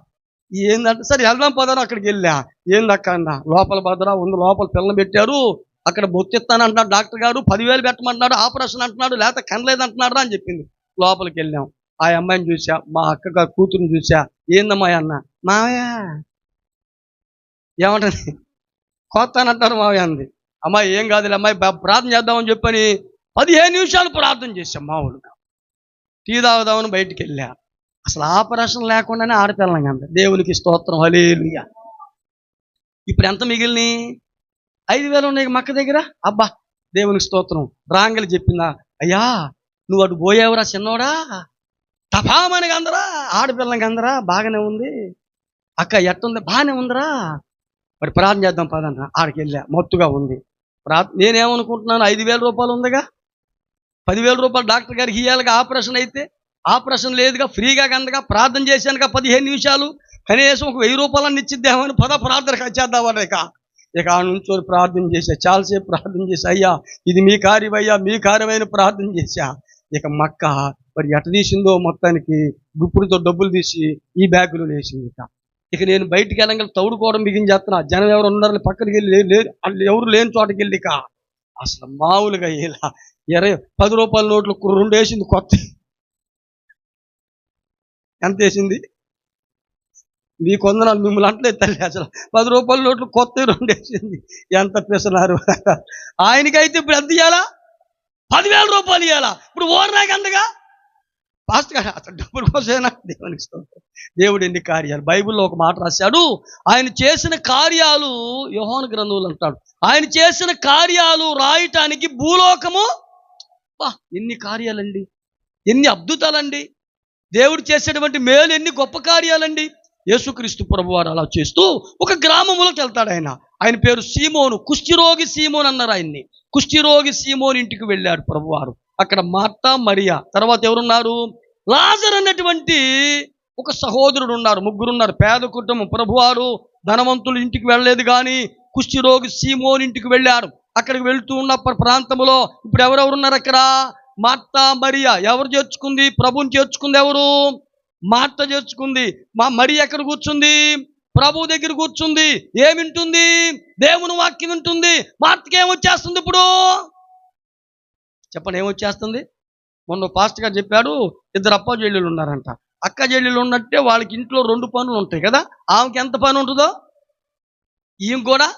ఏందంటే సరే వెళ్దాం పదరా. అక్కడికి వెళ్ళా. ఏందక్క అన్న, లోపల భద్రా ఉంది, లోపల పిల్లలు పెట్టారు, అక్కడ బొత్తిస్తాను అంటున్నాడు డాక్టర్ గారు, 10,000 పెట్టమంటున్నాడు, ఆపరేషన్ అంటున్నాడు, లేకపోతే కనలేదు అంటున్నాడు అని చెప్పింది. లోపలికి వెళ్ళాం. ఆ అమ్మాయిని చూసా, మా అక్క కూతురుని చూసా. ఏందమ్మా అన్న, మావయ్య ఏమంటది, కొత్తానంటారు మావయ్య అంది. అమ్మాయి ఏం కాదులే అమ్మాయి, ప్రార్థన చేద్దామని చెప్పని 15 నిమిషాలు ప్రార్థన చేశాం. మామూలుగా టీ తాగుదామని బయటికి వెళ్ళా. అసలు ఆపరేషన్ లేకుండానే ఆడపిల్లం అంత. దేవునికి స్తోత్రం, హల్లెలూయా. ఇప్పుడు ఎంత మిగిలిని? 5,000 ఉన్నాయి మక్క దగ్గర. అబ్బా దేవునికి స్తోత్రం. రాంగలి చెప్పిందా, అయ్యా నువ్వు అటు పోయావురా చిన్నోడా, తపామని అందరా, ఆడపిల్లంగా అందరా, బాగానే ఉంది అక్క, ఎట్టుంది, బాగానే ఉందిరా, మరి ప్రార్థన చేద్దాం పదన్న. ఆడికి వెళ్ళా, మత్తుగా ఉంది. నేనేమనుకుంటున్నాను, 5,000 రూపాయలు ఉందిగా, 10,000 రూపాయలు డాక్టర్ గారికి ఇవ్వాలిగా, ఆపరేషన్ అయితే. ఆపరేషన్ లేదుగా, ఫ్రీగా కందగా, ప్రార్థన చేశానుగా 15 నిమిషాలు, కనీసం ఒక 1,000 రూపాయలని ఇచ్చిద్దామని ప్రార్థనకు వచ్చేద్దామని ఇక ఆ నుంచి ప్రార్థన చేశా. చాలాసేపు ప్రార్థన చేశా. అయ్యా ఇది మీ కార్యం, అయ్యా మీ కార్యమైన ప్రార్థన చేశా. ఇక మక్క మరి ఎట తీసిందో మొత్తానికి గుప్పుడుతో డబ్బులు తీసి ఈ బ్యాగులో వేసింది. ఇక నేను బయటికి వెళ్ళగల తౌడుకోవడం బిగించేస్తున్నా. జనం ఎవరు ఉన్నారని పక్కడికి వెళ్ళి ఎవరు లేని చోటకి వెళ్ళి అసలు మామూలుగా ఇలా 10 రూపాయల నోట్లు 2 వేసింది కొత్త. ఎంత వేసింది? మీ కొందనాలు మిమ్మల్ని అంటలేదు తల్లి. అసలు 10 రూపాయల నోట్లు కొత్త 2 వేసింది. ఎంత పిసనారు. ఆయనకైతే ఇప్పుడు ఎంత ఇవ్వాలా? 10,000 రూపాయలు ఇవ్వాలా? ఇప్పుడు ఓర్నాకి అందగా పాస్ట్ గారు అతను డబ్బుల కోసమేనా? దేవునికి స్తోత్రం. దేవుడు ఎన్ని కార్యాలు, బైబిల్లో ఒక మాట రాశాడు, ఆయన చేసిన కార్యాలు, యోహాను గ్రంథంలో అంటాడు, ఆయన చేసిన కార్యాలు రాయటానికి భూలోకము, ఎన్ని కార్యాలండి, ఎన్ని అద్భుతాలండి, దేవుడు చేసేటువంటి మేలు ఎన్ని గొప్ప కార్యాలండి. యేసుక్రీస్తు ప్రభువారు అలా చేస్తూ ఒక గ్రామంలోకి వెళ్తాడు. ఆయన పేరు సీమోను, కుష్ఠరోగి సీమోను అన్నారు ఆయన్ని. కుష్ఠరోగి సీమోను ఇంటికి వెళ్ళాడు ప్రభువారు. అక్కడ మార్తా, మరియా, తర్వాత ఎవరున్నారు, లాజరు అన్నటువంటి ఒక సహోదరుడు ఉన్నారు. 3 ఉన్నారు. పేద కుటుంబం. ప్రభువారు ధనవంతులు ఇంటికి వెళ్ళలేదు, కానీ కుష్ఠరోగి సీమోను ఇంటికి వెళ్ళారు. అక్కడికి వెళ్తూ ఉన్న ప్రాంతంలో ఇప్పుడు ఎవరెవరున్నారు అక్కడ? మార్తా, మరియా. ఎవరు చేర్చుకుంది? ప్రభుని చేర్చుకుంది ఎవరు? మార్త చేర్చుకుంది. మరియ ఎక్కడ కూర్చుంది? ప్రభు దగ్గర కూర్చుంది. ఏమి వింటుంది? దేవుని వాక్యం వింటుంది. మార్తకి ఏమొచ్చేస్తుంది ఇప్పుడు? చెప్పండి, ఏమొచ్చేస్తుంది? మొన్న పాస్టర్ గారు చెప్పాడు, 2 అక్క చెల్లెళ్ళు ఉన్నారంట. అక్క చెల్లెళ్ళు ఉన్నట్టే వాళ్ళకి ఇంట్లో 2 పనులు ఉంటాయి కదా. ఆమెకి ఎంత పని ఉంటుందో ఈమె కూడా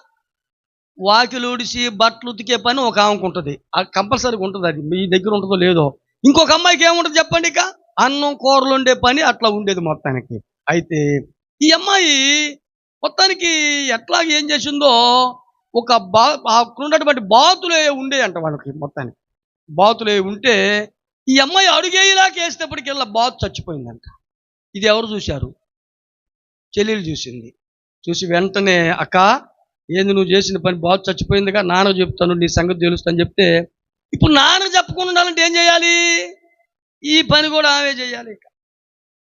వాకిలు ఊడిసి బట్టలు ఉతికే పని ఒక ఆమెకు ఉంటుంది. అది కంపల్సరీగా ఉంటుంది. అది మీ దగ్గర ఉంటుందో లేదో. ఇంకొక అమ్మాయికి ఏముంటుంది చెప్పండి? ఇక అన్నం కూరలు వండే పని అట్లా ఉండేది మొత్తానికి. అయితే ఈ అమ్మాయి మొత్తానికి ఎట్లా ఏం చేసిందో, ఒక ఉన్నటువంటి బాతులే ఉండేయంట వాళ్ళకి. మొత్తానికి బాతులే ఉంటే ఈ అమ్మాయి అడుగేలాగా వేసేటప్పటికెళ్ళా బాతు చచ్చిపోయిందంట. ఇది ఎవరు చూశారు? చెల్లెలు చూసింది. చూసి వెంటనే, అక్క ఏంది నువ్వు చేసిన పని, బాతు చచ్చిపోయిందిగా, నాన్న చెప్తాను, నీ సంగతి తెలుస్తాను చెప్తే, ఇప్పుడు నాన్న చెప్పకుండా ఉండాలంటే ఏం చేయాలి? ఈ పని కూడా ఆమె చేయాలి.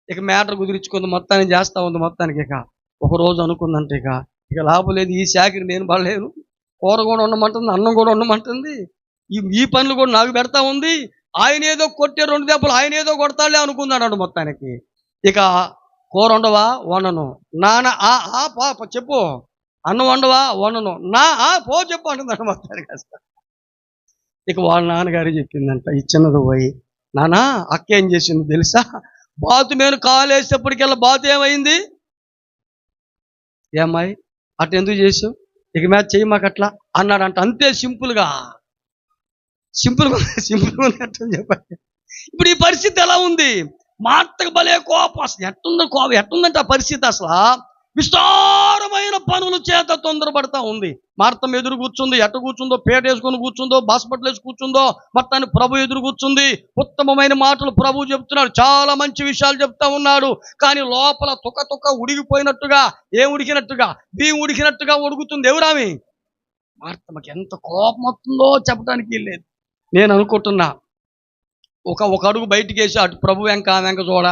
ఇక మ్యాటర్ కుదిరించుకుంది, మొత్తాన్ని చేస్తూ ఉంది. మొత్తానికి ఇక ఒకరోజు అనుకుందంటే, ఇక లాభం లేదు, ఈ శాఖకి నేను పడలేను, కూర కూడా ఉండమంటుంది, అన్నం కూడా ఉండమంటుంది, ఈ పనులు కూడా నాకు పెడతా ఉంది, ఆయన ఏదో కొట్టే 2 దెబ్బలు ఆయన ఏదో కొడతాడులే అనుకుందాడు మొత్తానికి. ఇక కూర వండవా? వండను. నాన్న పాప చెప్పు, అన్నం వండవా? వండను. పో చెప్పు అంటుందంట మొత్తానికి. ఇక వాళ్ళ నాన్నగారు చెప్పిందంట, ఈ చిన్నది పోయి, నాన్న అక్క ఏం చేసింది తెలుసా, బాతు మీద కాలేసేపటికెళ్ళా బాతు ఏమైంది? ఏమ్మాయి అట్లా ఎందుకు చేసావు, ఇక మీద చెయ్యి మాకు అట్లా అన్నాడంట. అంతే, సింపుల్గా ఉన్నట్టు చెప్పండి. ఇప్పుడు ఈ పరిస్థితి ఎలా ఉంది? మార్తకు భలే కోపం. అసలు ఎట్టుందంటే ఆ పరిస్థితి అసలు విస్తారమైన పనుల చేత తొందరపడతా ఉంది. మార్తం ఎదురు కూర్చుంది. ఎట్ట కూర్చుందో, పేట వేసుకొని కూర్చుందో, బాస్పట్లు వేసి కూర్చుందో, మొత్తాన్ని ప్రభు ఎదురు కూర్చుంది. ఉత్తమమైన మాటలు ప్రభు చెప్తున్నాడు, చాలా మంచి విషయాలు చెప్తా ఉన్నాడు. కానీ లోపల తుక ఉడిగిపోయినట్టుగా, ఏం ఉడికినట్టుగా, బియ్యం ఉడికినట్టుగా ఉడుకుతుంది. ఎవరామి? మార్తమ్మకి ఎంత కోపం వస్తుందో చెప్పడానికి లేదు. నేను అనుకుంటున్నా, ఒక అడుగు బయటికి వేసి అటు ప్రభు వెంక ఆమె వెంక చూడ,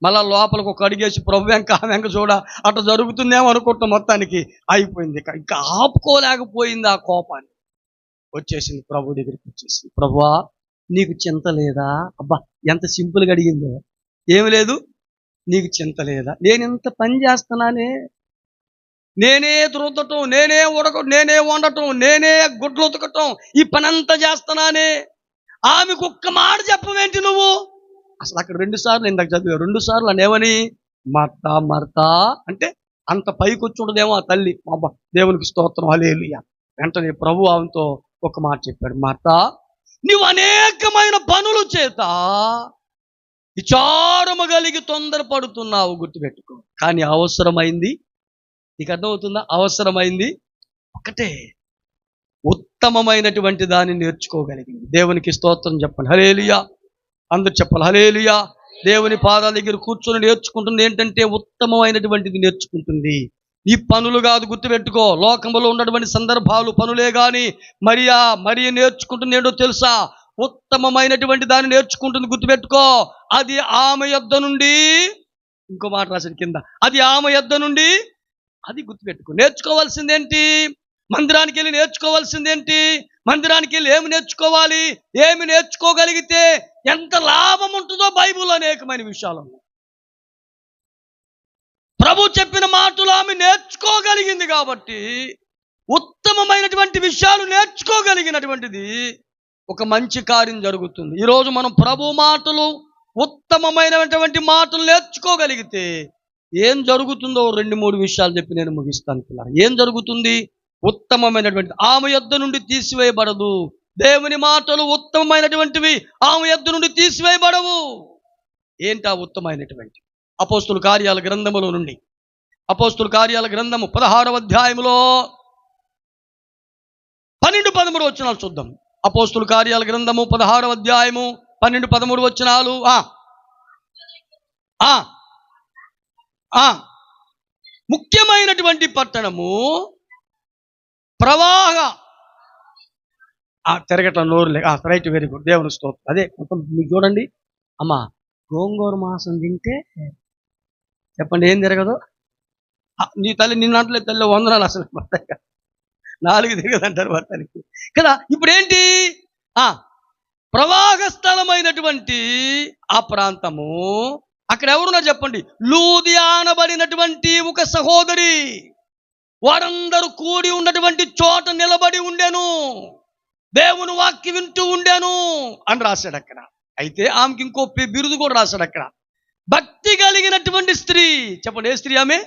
మళ్ళా లోపలికి ఒక అడుగు వేసి ప్రభు వెంక ఆమె వెంక చూడ, అటు జరుగుతుందేమో అనుకుంటాం. మొత్తానికి అయిపోయింది. ఇంకా ఆపుకోలేకపోయింది ఆ కోపాన్ని. వచ్చేసింది ప్రభు దగ్గరికి, వచ్చేసింది. ప్రభువా నీకు చింత లేదా? అబ్బా ఎంత సింపుల్గా అడిగిందో. ఏమి లేదు, నీకు చింత లేదా? నేను ఇంత పని చేస్తున్నానే, నేనే రుద్దటం, నేనే వండటం, నేనే గుడ్లు ఉతకటం, ఈ పని అంతా చేస్తున్నానే, ఆమెకు ఒక్క మాట చెప్పవేంటి నువ్వు? అసలు అక్కడ 2 సార్లు ఇందాక చదివా, 2 సార్లు అనేవని మర్తా మర్తా అంటే అంత పైకి వచ్చి ఉండదేమో ఆ తల్లి. అబ్బా దేవునికి స్తోత్రం, హల్లెలూయా. వెంటనే ప్రభు ఆమెతో ఒక మాట చెప్పాడు, మర్తా నీవు అనేకమైన పనుల చేత విచారము కలిగి తొందరపడుతున్నావు, గుర్తుపెట్టుకో. కానీ అవసరమైంది, నీకు అర్థమవుతుందా? అవసరమైంది ఒకటే, ఉత్తమమైనటువంటి దాన్ని నేర్చుకోగలిగింది. దేవునికి స్తోత్రం చెప్పండి, హల్లెలూయా. అందరు చెప్పాలి హల్లెలూయా. దేవుని పాదాల దగ్గర కూర్చొని నేర్చుకుంటుంది ఏంటంటే ఉత్తమమైనటువంటిది నేర్చుకుంటుంది. ఈ పనులు కాదు, గుర్తుపెట్టుకో. లోకంలో ఉన్నటువంటి సందర్భాలు పనులే కానీ మరి నేర్చుకుంటుంది ఏంటో తెలుసా? ఉత్తమమైనటువంటి దాన్ని నేర్చుకుంటుంది, గుర్తుపెట్టుకో. అది ఆమె యొద్ద నుండి, ఇంకో మాట రాశాడు కింద, అది ఆమె యొద్ద నుండి. అది గుర్తుపెట్టుకో. నేర్చుకోవాల్సిందేంటి? మందిరానికి వెళ్ళి నేర్చుకోవాల్సిందేంటి? మందిరానికి వెళ్ళి ఏమి నేర్చుకోవాలి? ఏమి నేర్చుకోగలిగితే ఎంత లాభం ఉంటుందో బైబిల్ అనేకమైన విషయాలు ఉన్నాయి. ప్రభు చెప్పిన మాటలు ఆమె నేర్చుకోగలిగింది కాబట్టి, ఉత్తమమైనటువంటి విషయాలు నేర్చుకోగలిగినటువంటిది ఒక మంచి కార్యం జరుగుతుంది. ఈరోజు మనం ప్రభు మాటలు, ఉత్తమమైనటువంటి మాటలు నేర్చుకోగలిగితే ఏం జరుగుతుందో 2-3 విషయాలు చెప్పి నేను ముగిస్తాను పిల్లలు. ఏం జరుగుతుంది? ఉత్తమమైనటువంటి ఆమె యొద్ద నుండి తీసివేయబడదు. దేవుని మాటలు ఉత్తమమైనటువంటివి, ఆమె యొద్ద నుండి తీసివేయబడవు. ఏంటా ఉత్తమమైనటువంటి? అపోస్తుల కార్యాల గ్రంథములో నుండి, అపోస్తుల కార్యాల గ్రంథము 16వ అధ్యాయములో 12-13 వచనాలు చూద్దాం. అపోస్తుల కార్యాల గ్రంథము 16వ అధ్యాయము 12-13 వచనాలు. ముఖ్యమైనటువంటి పట్టణము ప్రవాహ తిరగట నోరులే. రైట్, వెరీ గుడ్, దేవుని స్తోత్రం. అదే మొత్తం మీకు చూడండి అమ్మా, గోంగూర మాసం తింటే చెప్పండి ఏం జరగదు? నీ తల్లి నిన్నట్లే తల్లి వందనాలు అసలు 4 తిరగదంటారు మొత్తానికి కదా. ఇప్పుడు ఏంటి? ప్రవాహ స్థలమైనటువంటి ఆ ప్రాంతము, అక్కడ ఎవరున్నారు చెప్పండి? లూదియా అనబడినటువంటి ఒక సహోదరి, వారందరూ కూడి ఉన్నటువంటి చోట నిలబడి ఉండెను, దేవుని వాక్యం వింటూ ఉండెను అని రాశాడు అక్కడ. అయితే ఆమెకి ఇంకో బిరుదు కూడా రాశాడు అక్కడ, భక్తి కలిగినటువంటి స్త్రీ. చెప్పండి ఏ స్త్రీ ఆమె?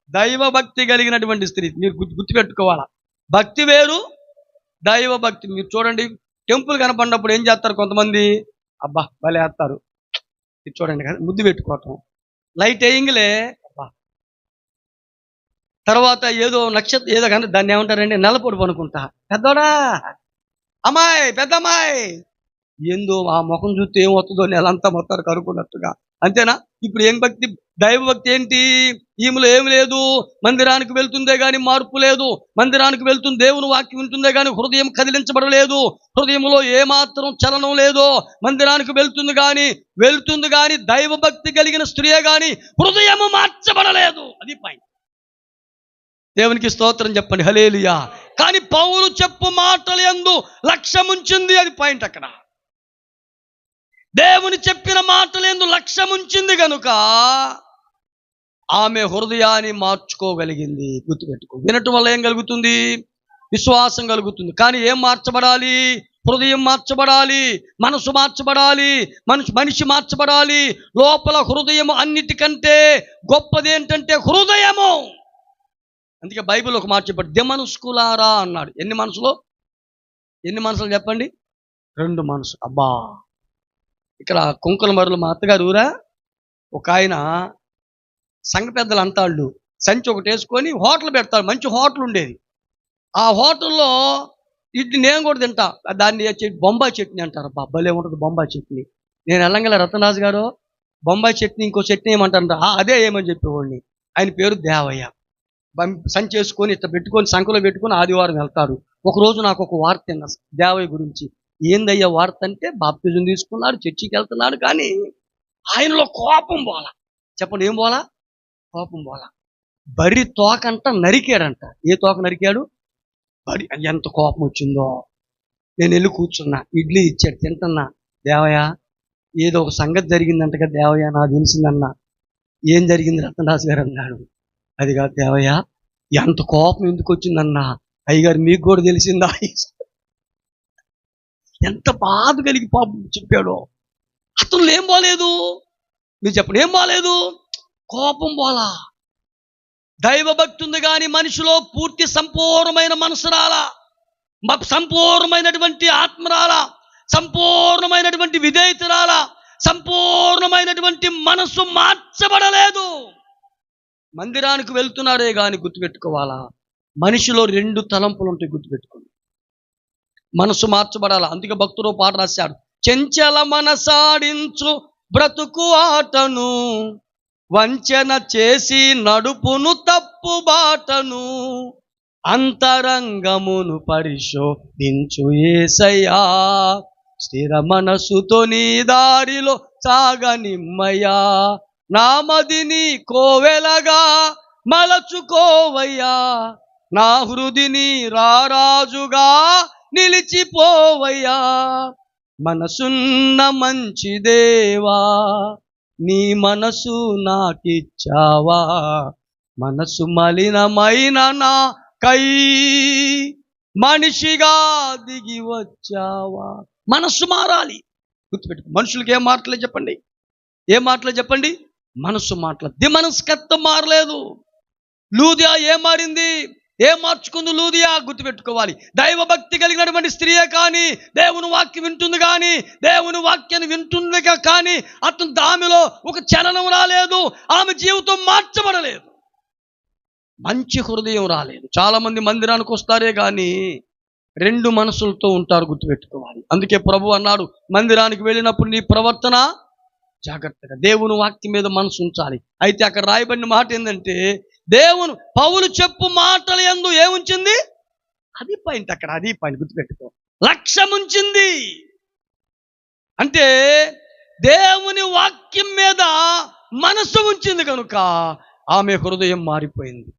దైవ భక్తి కలిగినటువంటి స్త్రీ. మీరు గుర్తుపెట్టుకోవాలా, భక్తి వేరు, దైవ భక్తి. మీరు చూడండి, టెంపుల్ కనపడినప్పుడు ఏం చేస్తారు కొంతమంది? అబ్బా భలే వేస్తారు, ఇది చూడండి కదా, ముద్దు పెట్టుకోవటం, లైట్ వేయంగిలే అబ్బా. తర్వాత ఏదో నక్షత్రం ఏదో కానీ దాన్ని ఏమంటారండి, నెలపొడుపు అనుకుంటా. పెద్దోడా, అమ్మాయి, పెద్ద అమ్మాయి, ఏందో ఆ ముఖం చూస్తే ఏమవుతుందో నెలంతా మొత్తం కరుకున్నట్టుగా, అంతేనా? ఇప్పుడు ఏం భక్తి? దైవ భక్తి ఏంటి? ఈమెలో ఏమి లేదు, మందిరానికి వెళ్తుందే కానీ మార్పు లేదు, మందిరానికి వెళ్తుంది, దేవుని వాక్యం వింటుందే కానీ హృదయం కదిలించబడలేదు, హృదయంలో ఏమాత్రం చలనం లేదు, మందిరానికి వెళ్తుంది కానీ దైవ భక్తి కలిగిన స్త్రీయే కానీ హృదయము మార్చబడలేదు. అది పాయింట్. దేవునికి స్తోత్రం చెప్పండి, హల్లెలూయా. కానీ పౌలు చెప్పు మాటలు యందు లక్ష్యముంచింది, అది పాయింట్ అక్కడ. దేవుని చెప్పిన మాటలు యందు లక్ష్యముంచింది కనుక ఆమె హృదయాన్ని మార్చుకోగలిగింది. గుర్తుపెట్టుకో, వినటం వల్ల ఏం కలుగుతుంది? విశ్వాసం కలుగుతుంది. కానీ ఏం మార్చబడాలి? హృదయం మార్చబడాలి, మనసు మార్చబడాలి, మనిషి మార్చబడాలి. లోపల హృదయము అన్నిటికంటే గొప్పది ఏంటంటే హృదయము. అందుకే బైబిల్ ఒక మాట చెప్పాడు, దెమనుస్కులారా అన్నాడు. ఎన్ని మనసులు చెప్పండి? 2 మనసు. అబ్బా, ఇక్కడ కుంకుల మరులు మా అత్తగారు ఊరా, ఒక ఆయన సంఘ పెద్దలు అంతాళ్ళు సంచి ఒకటి వేసుకొని హోటల్ పెడతాడు, మంచి హోటల్ ఉండేది. ఆ హోటల్లో ఇది నేను కూడా తింటా, దాన్ని బొంబాయి చట్నీ అంటారు. భలే ఉంటుంది బొంబాయి చట్నీ. నేను వెళ్ళంగల రతనరాజు గారు బొంబాయి చట్నీ, ఇంకో చట్నీ ఏమంటారు, అదే ఏమని చెప్పేవాడిని. ఆయన పేరు దేవయ్య. సంచి వేసుకొని ఇట్లా పెట్టుకొని సంఖలో పెట్టుకొని ఆదివారం వెళ్తారు. ఒకరోజు నాకు ఒక వార్త దేవయ్య గురించి, ఏందయ్యా వార్త అంటే బాప్తిజం తీసుకున్నాడు, చర్చికి వెళ్తున్నాడు, కానీ ఆయనలో కోపం పోలా. చెప్పండి, ఏం పోలా? కోపం పోలా. బరి తోకంట నరికాడంట. ఏ తోక నరికాడు? బరి. ఎంత కోపం వచ్చిందో. నేను వెళ్ళి కూర్చున్నా, ఇడ్లీ ఇచ్చాడు, తింటున్నా. దేవయ్య, ఏదో ఒక సంగతి జరిగిందంటగా దేవయ్య, నాకు తెలిసిందన్నా. ఏం జరిగింది రత్నదాస్ గారు అన్నాడు. అది కాదు దేవయ్య, ఎంత కోపం ఎందుకు వచ్చిందన్నా, అయ్యగారు మీకు కూడా తెలిసిందా? ఎంత బాధ కలిగి పాపం చెప్పాడో. అతను ఏం బాలేదు? మీరు చెప్పండి, ఏం బాలేదు? కోపం పోలా. దైవభక్తి ఉంది కానీ మనిషిలో పూర్తి సంపూర్ణమైన మనసు రాలా, సంపూర్ణమైనటువంటి ఆత్మ రాలా, సంపూర్ణమైనటువంటి విధేయత రాలా, సంపూర్ణమైనటువంటి మనసు మార్చబడలేదు. మందిరానికి వెళ్తున్నాడే కానీ గుర్తుపెట్టుకోవాలా, మనిషిలో 2 తలంపులు ఉంటాయి, గుర్తుపెట్టుకోండి. మనసు మార్చబడాలా. అందుకే భక్తుడు పాట రాశాడు, చెంచల మనసాడించు బ్రతుకు ఆటను, వంచన చేసి నడుపును తప్పు బాటను, అంతరంగమును పరిశోధించు యేసయ్యా, స్థిర మనసుతో నీ దారిలో సాగనిమ్మయ్యా, నా మదిని కోవెలగా మలచుకోవయ్యా, నా హృదిని రారాజుగా నిలిచిపోవయ్యా, మనసున్న మంచి దేవా, నీ మనసు నాకిచ్చావా, మనసు మలినమైన నాకై మనిషిగా దిగి వచ్చావా. మనస్సు మారాలి. గుర్తుపెట్టు, మనుషులకి ఏం మాటలే చెప్పండి, ఏం మాటలే చెప్పండి, మనస్సు మాటలు. దిమనస్కత్వం మారలేదు. లూదియా ఏం మారింది? ఏం మార్చుకుంది లూదియా? గుర్తుపెట్టుకోవాలి. దైవభక్తి కలిగినటువంటి స్త్రీయే కానీ దేవుని వాక్యం వింటుంది, కానీ దేవుని వాక్యాన్ని వింటుంది కానీ అతను దామిలో ఒక చలనం రాలేదు, ఆమె జీవితం మార్చబడలేదు, మంచి హృదయం రాలేదు. చాలా మంది మందిరానికి వస్తారే కానీ 2 మనసులతో ఉంటారు, గుర్తుపెట్టుకోవాలి. అందుకే ప్రభు అన్నాడు, మందిరానికి వెళ్ళినప్పుడు నీ ప్రవర్తన జాగ్రత్తగా దేవుని వాక్యం మీద మనసు ఉంచాలి. అయితే అక్కడ రాయబడిన మాట ఏంటంటే, దేవుని పౌలు చెప్పు మాటలు యందు ఏముంచింది? అది పాయింట్. అక్కడ అది పాయింట్, గుర్తుపెట్టుకో. లక్ష్యం ఉంచింది. అంటే దేవుని వాక్యం మీద మనసు ఉంచింది కనుక ఆమె హృదయం మారిపోయింది.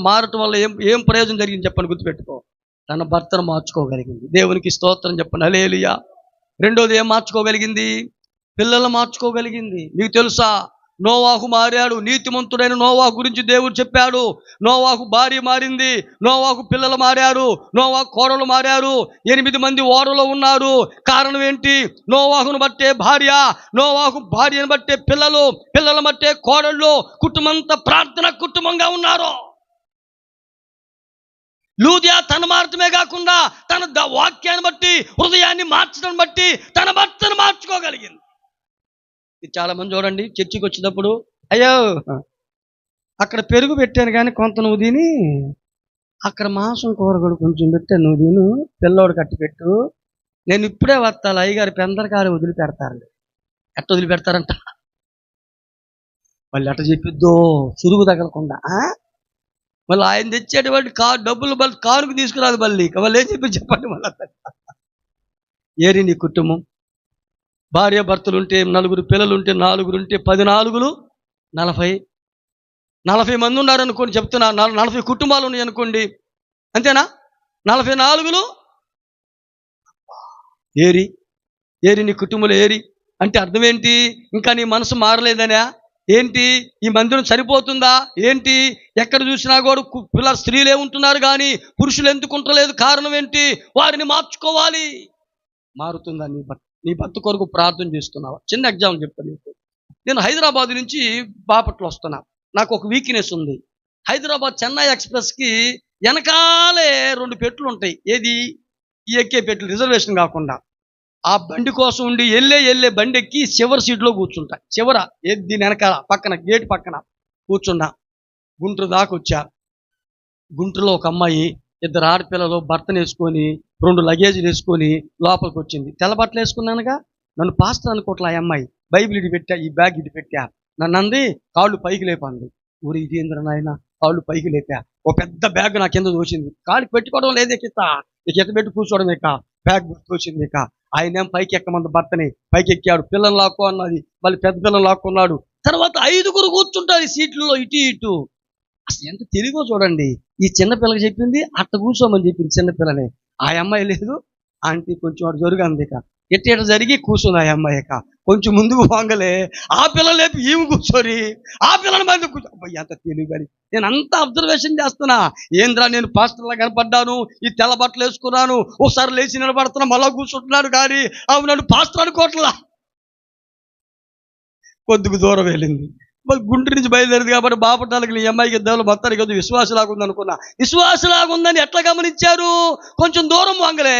మారటం వల్ల ఏం ప్రయోజనం జరిగింది చెప్పండి, గుర్తుపెట్టుకో. తన భర్తను మార్చుకోగలిగింది. దేవునికి స్తోత్రం చెప్పండి, హల్లెలూయా. రెండోది ఏం మార్చుకోగలిగింది? పిల్లలు మార్చుకోగలిగింది. మీకు తెలుసా, నోవాహు మారాడు. నీతిమంతుడైన నోవాహు గురించి దేవుడు చెప్పాడు. నోవాహు భార్య మారింది, నోవాహు పిల్లలు మారారు, నోవాహు కోడలు మారారు. 8 మంది ఓడలో ఉన్నారు. కారణం ఏంటి? నోవాహును బట్టే భార్య, నోవాహు భార్యను బట్టే పిల్లలు, పిల్లలు బట్టే కోడళ్ళు, కుటుంబంతో ప్రార్థన కుటుంబంగా ఉన్నారు. లూదియా తన మారటమే కాకుండా తన వాక్యాన్ని బట్టి, హృదయాన్ని మార్చడం బట్టి తన భర్తను మార్చుకోగలిగింది. చాలా మంది చూడండి, చర్చికి వచ్చినప్పుడు, అయ్యో అక్కడ పెరుగు పెట్టాను కానీ కొంత నువ్వు తిని, అక్కడ మాంసం కూరగాడు కొంచెం పెట్టాను, నువ్వు తిను, పిల్లోడు కట్టి పెట్టు, నేను ఇప్పుడే వస్తాను, అయ్యగారు పెందరకాలు వదిలిపెడతారు. ఎట్ట వదిలిపెడతారంట? వాళ్ళు ఎట్ట చెప్పిద్దో సురుగు తగలకుండా. మళ్ళీ ఆయన తెచ్చేటువంటి డబ్బులు మళ్ళీ కారుకు తీసుకురాదు. మళ్ళీ వాళ్ళు ఏం చెప్పండి మళ్ళీ. ఏరి నీ కుటుంబం, భార్య భర్తలు ఉంటే 4 పిల్లలు ఉంటే 4 ఉంటే 10 4 40 మంది ఉన్నారనుకోండి, చెప్తున్నా. 40 కుటుంబాలు ఉన్నాయి అనుకోండి, అంతేనా? 44 ఏరి నీ కుటుంబంలో ఏరి అంటే అర్థం ఏంటి? ఇంకా నీ మనసు మారలేదనా ఏంటి? ఈ మందిరం సరిపోతుందా ఏంటి? ఎక్కడ చూసినా కూడా పిల్లలు స్త్రీలే ఉంటున్నారు కానీ పురుషులు ఎందుకు ఉంటలేదు? కారణం ఏంటి? వారిని మార్చుకోవాలి. మారుతుందా నీ భర్త కొరకు ప్రార్థన చేస్తున్నావా? చిన్న ఎగ్జాంపుల్ చెప్తాను మీకు. నేను హైదరాబాద్ నుంచి బాపట్ల వస్తున్నా. నాకు ఒక వీక్నెస్ ఉంది. హైదరాబాద్ చెన్నై ఎక్స్ప్రెస్కి వెనకాలే 2 పెట్లు ఉంటాయి. ఏది? ఈ ఎక్కే పెట్లు, రిజర్వేషన్ కాకుండా. ఆ బండి కోసం ఉండి వెళ్ళే బండి ఎక్కి చివరి సీట్లో కూర్చుంటా. చివర దీని వెనకాల పక్కన గేట్ పక్కన కూర్చున్నా. గుంటూరు దాకా వచ్చా. గుంటూరులో ఒక అమ్మాయి 2 ఆడపిల్లలు భర్తను వేసుకొని 2 లగేజీలు వేసుకొని లోపలికి వచ్చింది. తెల్లబట్టలు వేసుకున్నానుగా, నన్ను పాస్టర్ అనుకోవట్లే. ఆ అమ్మాయి బైబిల్ ఇటు పెట్టా, ఈ బ్యాగ్ ఇటు పెట్టా. నన్ను అంది, కాళ్ళు పైకి లేపంది. ఊరి ఇదేంద్ర నాయన, కాళ్ళు పైకి లేపా. ఓ పెద్ద బ్యాగ్ నా కింద దోచింది. కాళ్ళకి పెట్టుకోవడం లేదే, ఇక ఎత్త పెట్టి కూర్చోవడం, ఇక బ్యాగ్ తోచింది. ఇక ఆయనేం పైకి ఎక్కమంది భర్తని, పైకి ఎక్కాడు. పిల్లలు లాక్కో అన్నది, మళ్ళీ పెద్ద పిల్లలు లాక్కున్నాడు. తర్వాత 5గురు కూర్చుంటారు ఈ సీట్లలో ఇటు ఇటు. అసలు ఎంత తెలివో చూడండి. ఈ చిన్న పిల్లకి చెప్పింది అట్ట కూర్చోమని చెప్పింది చిన్న పిల్లని. ఆ అమ్మాయి లేదు, ఆంటీ కొంచెం అటు జరుగంది. ఇక ఎట్ట జరిగి కూర్చుంది ఆ అమ్మాయి. ఇక కొంచెం ముందుకు పోంగలే ఆ పిల్ల లేపి ఈమె కూర్చొని ఆ పిల్లని మంది కూర్చో. అబ్బాయి ఎంత తెలివి కానీ. నేను అంతా అబ్జర్వేషన్ చేస్తున్నా. ఏంద్రా నేను పాస్టర్లా కనపడ్డాను, ఈ తెల్ల బట్టలు వేసుకున్నాను, ఒకసారి లేచి నిలబడుతున్నా, మళ్ళా కూర్చుంటున్నాడు కానీ అవి నన్ను పాస్టర్ అనుకోవట్లా. కొద్దిగా దూరం వెళ్ళింది. మరి గుంటూరు నుంచి బయలుదేరింది కాబట్టి బాపట్నాలకు ఈ అమ్మాయికి ఇద్దరు మొత్తానికి కొద్దిగా విశ్వాసలాగా ఉందనుకున్నా. విశ్వాసలాగా ఉందని ఎట్లా గమనించారు? కొంచెం దూరం వంగలే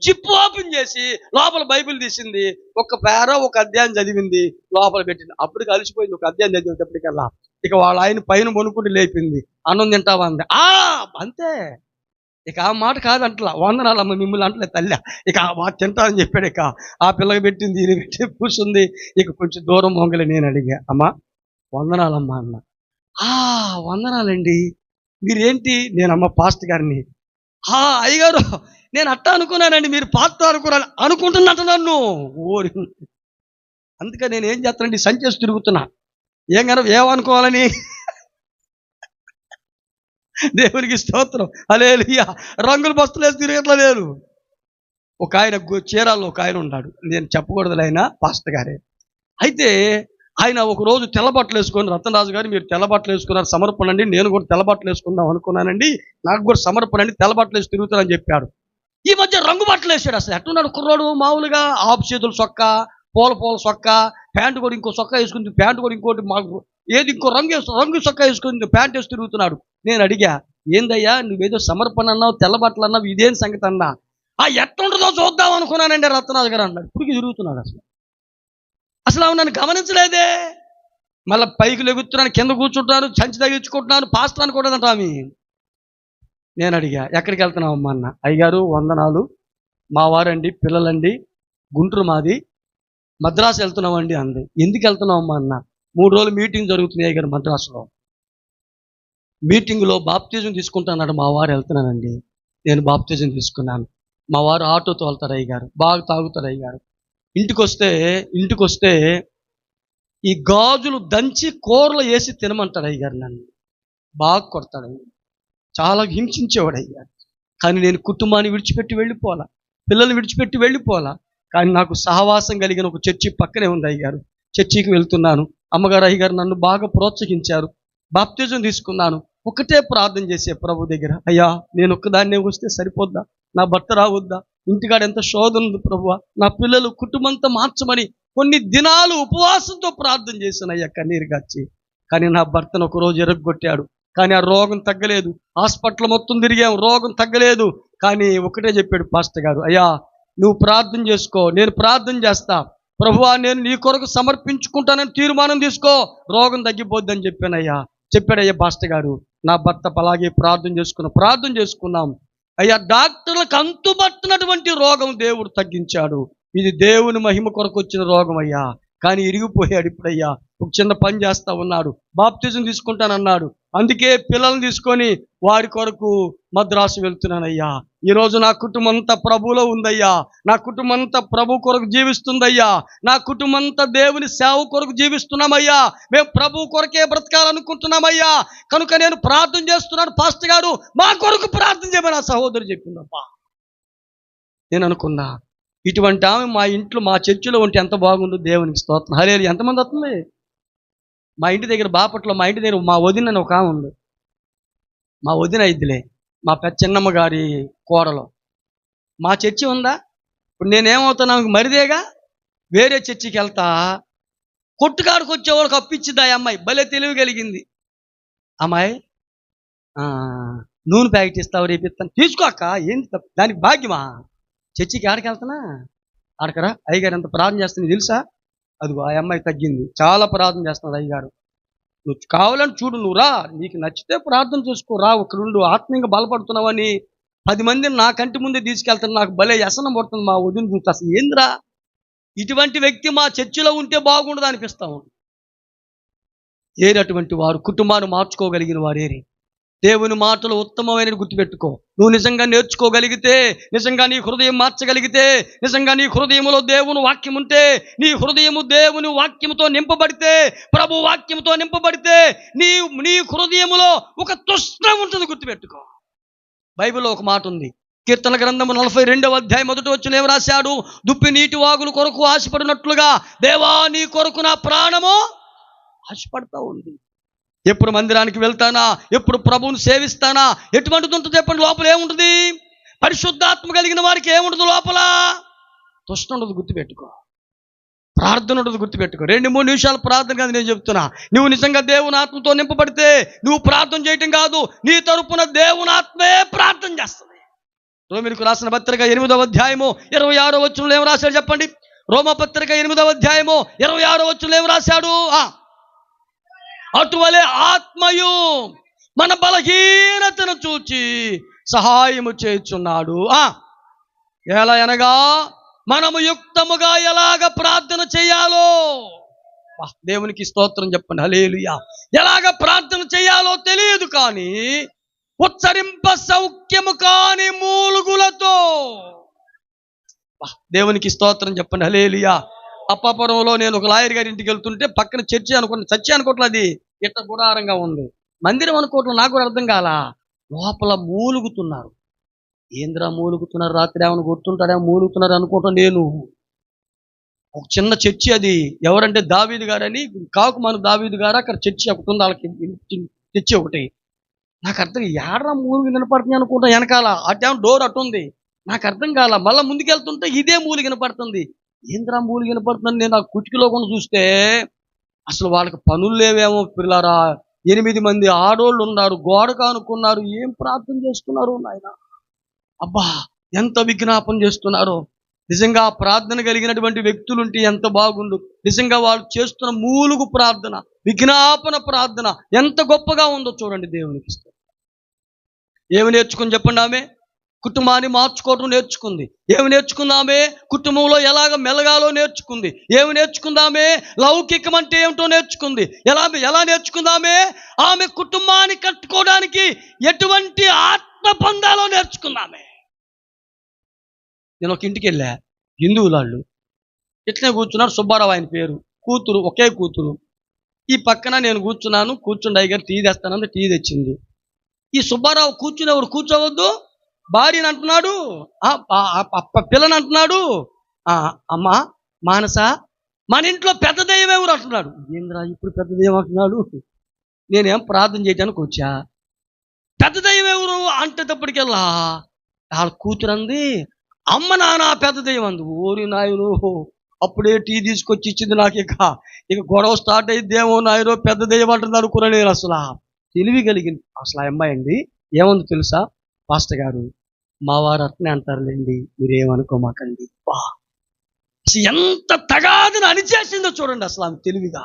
జిప్పు ఓపెన్ చేసి లోపల బైబిల్ తీసింది, ఒక అధ్యాయం చదివింది, లోపల పెట్టింది. అప్పుడు కలిసిపోయింది. ఒక అధ్యాయం చదివేటప్పటికల్లా ఇక వాళ్ళ ఆయన పైన కొనుక్కుంటూ లేపింది. అన్నం తింటావా అంది. అంతే. ఇక ఆ మాట కాదంటలా, వందనాలమ్మ మిమ్మల్ని అంటలే తల్లి, ఇక ఆ మాట తింటానని చెప్పాడు. ఇక ఆ పిల్లకి పెట్టింది, ఈయన పెట్టి కూర్చుంది. ఇక కొంచెం దూరం వంగలే నేను అడిగా, అమ్మా వందనాలమ్మా అన్న. వందనాలండి, మీరేంటి? నేనమ్మ పాస్టర్ గారిని. అయ్యగారు నేను అట్టా అనుకున్నానండి, మీరు పాస్టర్ అనుకున్నాను అనుకుంటున్నట్టు నన్ను ఓరి. అందుకే నేను ఏం చేస్తానండి, సంచేసి తిరుగుతున్నా. ఏమనుకోవాలని. దేవునికి స్తోత్రం, హల్లెలూయా. రంగుల బస్తులు వేసి తిరగట్లా నేను. ఒక ఆయన చీరాల్లో ఒక ఆయన ఉన్నాడు, నేను చెప్పకూడదు, ఆయన పాస్టర్ గారే. అయితే ఆయన ఒకరోజు తెల్లబట్టలు వేసుకొని, రతనరాజు గారు మీరు తెల్లబట్టలు వేసుకున్నారు, సమర్పణ అండి, నేను కూడా తెల్లబట్టలు వేసుకుందాం అనుకున్నానండి, నాకు కూడా సమర్పణ అండి, తెల్లబట్టలు వేసి తిరుగుతానని చెప్పాడు. ఈ మధ్య రంగు బట్టలు వేసాడు. అసలు ఎట్టున్నాడు కుర్రాడు, మామూలుగా ఆపు చేతులు సొక్క, పూల సొక్క, ప్యాంటు కూడా ఇంకో సొక్క వేసుకుంది, ప్యాంటు కూడా ఇంకోటి మాకు ఏది ఇంకో రంగు సొక్క వేసుకుంది, ప్యాంట్ వేసి తిరుగుతున్నాడు. నేను అడిగా, ఏందయ్యా నువ్వేదో సమర్పణ అన్నావు, తెల్లబట్టలు అన్నావు, ఇదేం సంగతి అన్నా. ఎట్లుంటుందో చూద్దాం అనుకున్నానండి రత్నరాజు గారు అన్నాడు. ఇప్పటికి తిరుగుతున్నాడు. అసలు నన్ను గమనించలేదే. మళ్ళీ పైకి లెగుతున్నాను, కింద కూర్చుంటున్నాను, సంచి తగిలించుకుంటున్నాను, పాస్టర్ అనుకోవడంట ఆమె. నేను అడిగా, ఎక్కడికి వెళ్తున్నావు అమ్మ అన్న. అయ్యగారు వందనాలు, మా వారండి, పిల్లలండి, గుంటూరు మాది, మద్రాసు వెళ్తున్నామండి అంది. ఎందుకు వెళ్తున్నావు అమ్మ అన్న. 3 రోజులు మీటింగ్ జరుగుతుంది అయ్యగారు మద్రాసులో, మీటింగ్లో బాప్తిజం తీసుకుంటున్నాడు మా వారు. వెళ్తున్నానండి. నేను బాప్తిజం తీసుకున్నాను. మా వారు ఆటోతో వెళ్తారు అయ్యగారు, బాగా తాగుతారు అయ్యగారు. ఇంటికి వస్తే ఈ గాజులు దంచి కూరలు వేసి తినమంటాడు అయ్యగారు. నన్ను బాగా కొడతాడు అయ్యారు, చాలా హింసించేవాడు అయ్యారు. కానీ నేను కుటుంబాన్ని విడిచిపెట్టి వెళ్ళిపోవాలా, పిల్లల్ని విడిచిపెట్టి వెళ్ళిపోవాలా. కానీ నాకు సహవాసం కలిగిన ఒక చర్చి పక్కనే ఉంది అయ్యారు. చర్చికి వెళ్తున్నాను. అమ్మగారు అయ్యగారు నన్ను బాగా ప్రోత్సహించారు. బాప్తిజం తీసుకున్నాను. ఒకటే ప్రార్థన చేసే ప్రభు దగ్గర, అయ్యా నేను ఒక్కదాన్నే వస్తే సరిపోద్దా, నా భర్త రావద్దా, ఇంటికాడ ఎంత శోధన ఉంది ప్రభువా, నా పిల్లలు కుటుంబంతో మార్చమని కొన్ని దినాలు ఉపవాసంతో ప్రార్థన చేశాను అయ్యా, కన్నీరు గార్చి. కానీ నా భర్తను ఒకరోజు ఎరగొట్టాడు. కానీ ఆ రోగం తగ్గలేదు. హాస్పిటల్ మొత్తం తిరిగాం, రోగం తగ్గలేదు. కానీ ఒకటే చెప్పాడు పాస్టర్ గారు, అయ్యా నువ్వు ప్రార్థన చేసుకో, నేను ప్రార్థన చేస్తా, ప్రభువా నేను నీ కొరకు సమర్పించుకుంటానని తీర్మానం తీసుకో, రోగం తగ్గిపోద్దని చెప్పాడయ్యా పాస్టర్ గారు. నా భర్త అలాగే ప్రార్థన చేసుకున్నాం అయ్యా. డాక్టర్లకు అంతుబట్టినటువంటి రోగం దేవుడు తగ్గించాడు. ఇది దేవుని మహిమ కొరకు వచ్చిన రోగం అయ్యా. కానీ ఇరిగిపోయాడు ఇప్పుడయ్యా. ఒక చిన్న పని చేస్తా ఉన్నాడు, బాప్తిజం తీసుకుంటానన్నాడు. అందుకే పిల్లల్ని తీసుకొని వారి కొరకు మద్రాసు వెళ్తున్నానయ్యా. ఈరోజు నా కుటుంబం అంతా ప్రభువులో ఉందయ్యా. నా కుటుంబం అంతా ప్రభు కొరకు జీవిస్తుందయ్యా. నా కుటుంబం అంతా దేవుని సేవ కొరకు జీవిస్తున్నామయ్యా. మేము ప్రభు కొరకే బ్రతకాలనుకుంటున్నామయ్యా. కనుక నేను ప్రార్థన చేస్తున్నాను పాస్టర్ గారు, మా కొరకు ప్రార్థన చేయమని ఆ సహోదరు చెప్పిందప్పా. నేను అనుకున్నా, ఇటువంటి ఆమె మా ఇంట్లో మా చర్చిలో ఉంటే ఎంత బాగుండు. దేవునికి స్తోత్రం, హల్లెలూయా. ఎంతమంది వస్తుంది మా ఇంటి దగ్గర బాపట్లో, మా ఇంటి దగ్గర మా వదిన అని ఒక ఆమె ఉంది. మా వదిన ఇద్దులే, మా చిన్నమ్మ గారి కోడలో. మా చర్చి ఉందా, ఇప్పుడు నేనేమవుతున్నా మరిదేగా, వేరే చర్చికి వెళ్తా, కొట్టుకాడికి వచ్చేవాళ్ళకి అప్పిచ్చిద్ది ఆ అమ్మాయి. భలే తెలివి కలిగింది అమ్మాయి. నూనె ప్యాకెట్ ఇస్తావు, రేపు ఇస్తాను, తీసుకోక ఏంటి తప్పు, దానికి భాగ్యమా. చర్చికి ఆడికి వెళ్తున్నా, ఆడకరా అయ్యగారు ఎంత ప్రార్థన చేస్తుంది తెలుసా. అదిగో ఆ అమ్మాయి తగ్గింది, చాలా ప్రార్థన చేస్తున్నాడు అయ్యగారు. నువ్వు కావాలని చూడు, నువ్వు రా, నీకు నచ్చితే ప్రార్థన చేసుకో, రా, ఒక రెండు ఆత్మీయంగా బలపడుతున్నావని 10 మందిని నా కంటి ముందే తీసుకెళ్తాను. నాకు భలే వ్యసనం పడుతుంది మా వదిన చూస్తే. అసలు ఏంద్రా ఇటువంటి వ్యక్తి మా చర్చిలో ఉంటే బాగుండదు అనిపిస్తాము. ఏరి అటువంటి వారు, కుటుంబాన్ని మార్చుకోగలిగిన వారు ఏరి. దేవుని మాటలు ఉత్తమమైనది గుర్తుపెట్టుకో. నువ్వు నిజంగా నేర్చుకోగలిగితే, నిజంగా నీ హృదయం మార్చగలిగితే, నిజంగా నీ హృదయంలో దేవుని వాక్యం ఉంటే, నీ హృదయము దేవుని వాక్యముతో నింపబడితే, ప్రభు వాక్యముతో నింపబడితే, నీ నీ హృదయములో ఒక తృష్ణ ఉంటుంది, గుర్తుపెట్టుకో. బైబిల్లో ఒక మాట ఉంది, కీర్తన గ్రంథము 42వ అధ్యాయం 1వ వచనం ఏం రాశాడు? దుప్పి నీటి వాగుల కొరకు ఆశపడినట్లుగా దేవా నీ కొరకు నా ప్రాణము ఆశపడతా ఉంది. ఎప్పుడు మందిరానికి వెళ్తానా, ఎప్పుడు ప్రభువుని సేవిస్తానా, ఎటువంటిది ఉంటుంది చెప్పండి? లోపల ఏముంటుంది? పరిశుద్ధాత్మ కలిగిన వారికి ఏముంటుంది? లోపల తృష్ణ ఉండదు, గుర్తుపెట్టుకో. ప్రార్థన ఉండదు, గుర్తుపెట్టుకో. 2-3 నిమిషాలు ప్రార్థన కాదు నేను చెప్తున్నా. నువ్వు నిజంగా దేవుని ఆత్మతో నింపబడితే నువ్వు ప్రార్థన చేయటం కాదు, నీ తరపున దేవుని ఆత్మే ప్రార్థన చేస్తుంది. రోమీయులకు రాసిన పత్రిక 8వ అధ్యాయము 26వ వచనంలో ఏం రాశాడు చెప్పండి? రోమపత్రిక 8వ అధ్యాయము 26వ వచనంలో ఏం రాశాడు? అటువలే ఆత్మయు మన బలహీనతను చూచి సహాయము చేయుచున్నాడు. ఎలా అనగా మనము యుక్తముగా ఎలాగ ప్రార్థన చేయాలో, దేవునికి స్తోత్రం చెప్పండి, హల్లెలూయా. ఎలాగ ప్రార్థన చేయాలో తెలియదు, కానీ ఉచ్చరింప సౌఖ్యము కాని మూలుగులతో, దేవునికి స్తోత్రం చెప్పండి, హల్లెలూయా. అప్పాపురంలో నేను ఒక లాయర్ గారి ఇంటికి వెళ్తుంటే పక్కన చర్చి అనుకోండి, చర్చి అనుకోవట్లేదు, అది ఇట్ట గుడారంగా ఉంది. మందిరం అనుకోవట్లేదు, నాకు కూడా అర్థం కాల. లోపల మూలుగుతున్నారు. ఏంద్రా మూలుగుతున్నారు? రాత్రి ఏమైనా గుర్తుంటాడేమో మూలుగుతున్నారు అనుకోవటం. నేను ఒక చిన్న చర్చి, అది ఎవరంటే దావీదు గారని, కాకుమాను దావీదు గారు, అక్కడ చర్చి ఒకటి ఉంది, వాళ్ళకి చర్చి ఒకటి. నాకు అర్థం, ఏడరా మూలుగు వినపడుతుంది అనుకుంటా. వెనకాల అటేమో డోర్ అటు ఉంది, నాకు అర్థం కాల. మళ్ళీ ముందుకెళ్తుంటే ఇదే మూలిగి వినపడుతుంది. ఏంద్రా మూలిగి వినపడుతుంది నేను ఆ కుటికిలో కొన్ని చూస్తే అసలు వాళ్ళకి పనులు లేవేమో పిల్లారా. 8 మంది ఆడోళ్ళు ఉన్నారు, గోడ కానుకున్నారు. ఏం ప్రార్థన చేస్తున్నారు నాయన, అబ్బా ఎంత విజ్ఞాపన చేస్తున్నారు. నిజంగా ప్రార్థన కలిగినటువంటి వ్యక్తులుంటే ఎంత బాగుండు. నిజంగా వాళ్ళు చేస్తున్న మూలుగు ప్రార్థన, విజ్ఞాపన ప్రార్థన ఎంత గొప్పగా ఉందో చూడండి. దేవునికి ఏమి నేర్చుకుని చెప్పండి? ఆమె కుటుంబాన్ని మార్చుకోవడం నేర్చుకుంది. ఏమి నేర్చుకుందామే? కుటుంబంలో ఎలాగ మెలగాలో నేర్చుకుంది. ఏమి నేర్చుకుందామే? లౌకికం అంటే ఏమిటో నేర్చుకుంది. ఎలా నేర్చుకుందామే? ఆమె కుటుంబాన్ని కట్టుకోవడానికి ఎటువంటి ఆత్మ పొందాలో నేర్చుకుందామే. నేను ఒక ఇంటికి వెళ్ళా, హిందువులాళ్ళు ఇట్లనే కూర్చున్నారు. సుబ్బారావు ఆయన పేరు, కూతురు, ఒకే కూతురు. ఈ పక్కన నేను కూర్చున్నాను. కూర్చుండి అయ్యగారు టీ తెస్తానంటే టీ తెచ్చింది. ఈ సుబ్బారావు కూర్చునేవాడు కూర్చోవద్దు, భార్యని అంటున్నాడు, పిల్లని అంటున్నాడు, అమ్మా మానస మన ఇంట్లో పెద్ద దయ్యం ఎవరు అంటున్నాడు. ఏంద్రా ఇప్పుడు పెద్ద దయ్యం అంటున్నాడు? నేనేం ప్రార్థన చేయడానికి వచ్చా. పెద్ద దయ్యం ఎవరు అంటేటప్పటికెళ్ళా వాళ్ళ కూతురు అంది, అమ్మ నాన్న పెద్ద దయ్యం అంది. ఓరి నాయను, అప్పుడే టీ తీసుకొచ్చి ఇచ్చింది నాకు. ఇక గొడవ స్టార్ట్ అయిద్దేమో, నాయనో పెద్ద దయ్యం అంటుంది అనుకున్నా నేను. అసలు తెలివి కలిగింది అసలు ఆ అమ్మాయి అండి. ఏముంది తెలుసా పాస్టర్ గారు, మా వారు అట్నే అంటారులేండి, మీరేమనుకోమాకండి. అసలు ఎంత తగాదని అనిచేసిందో చూడండి అసలు ఆమె తెలివిగా.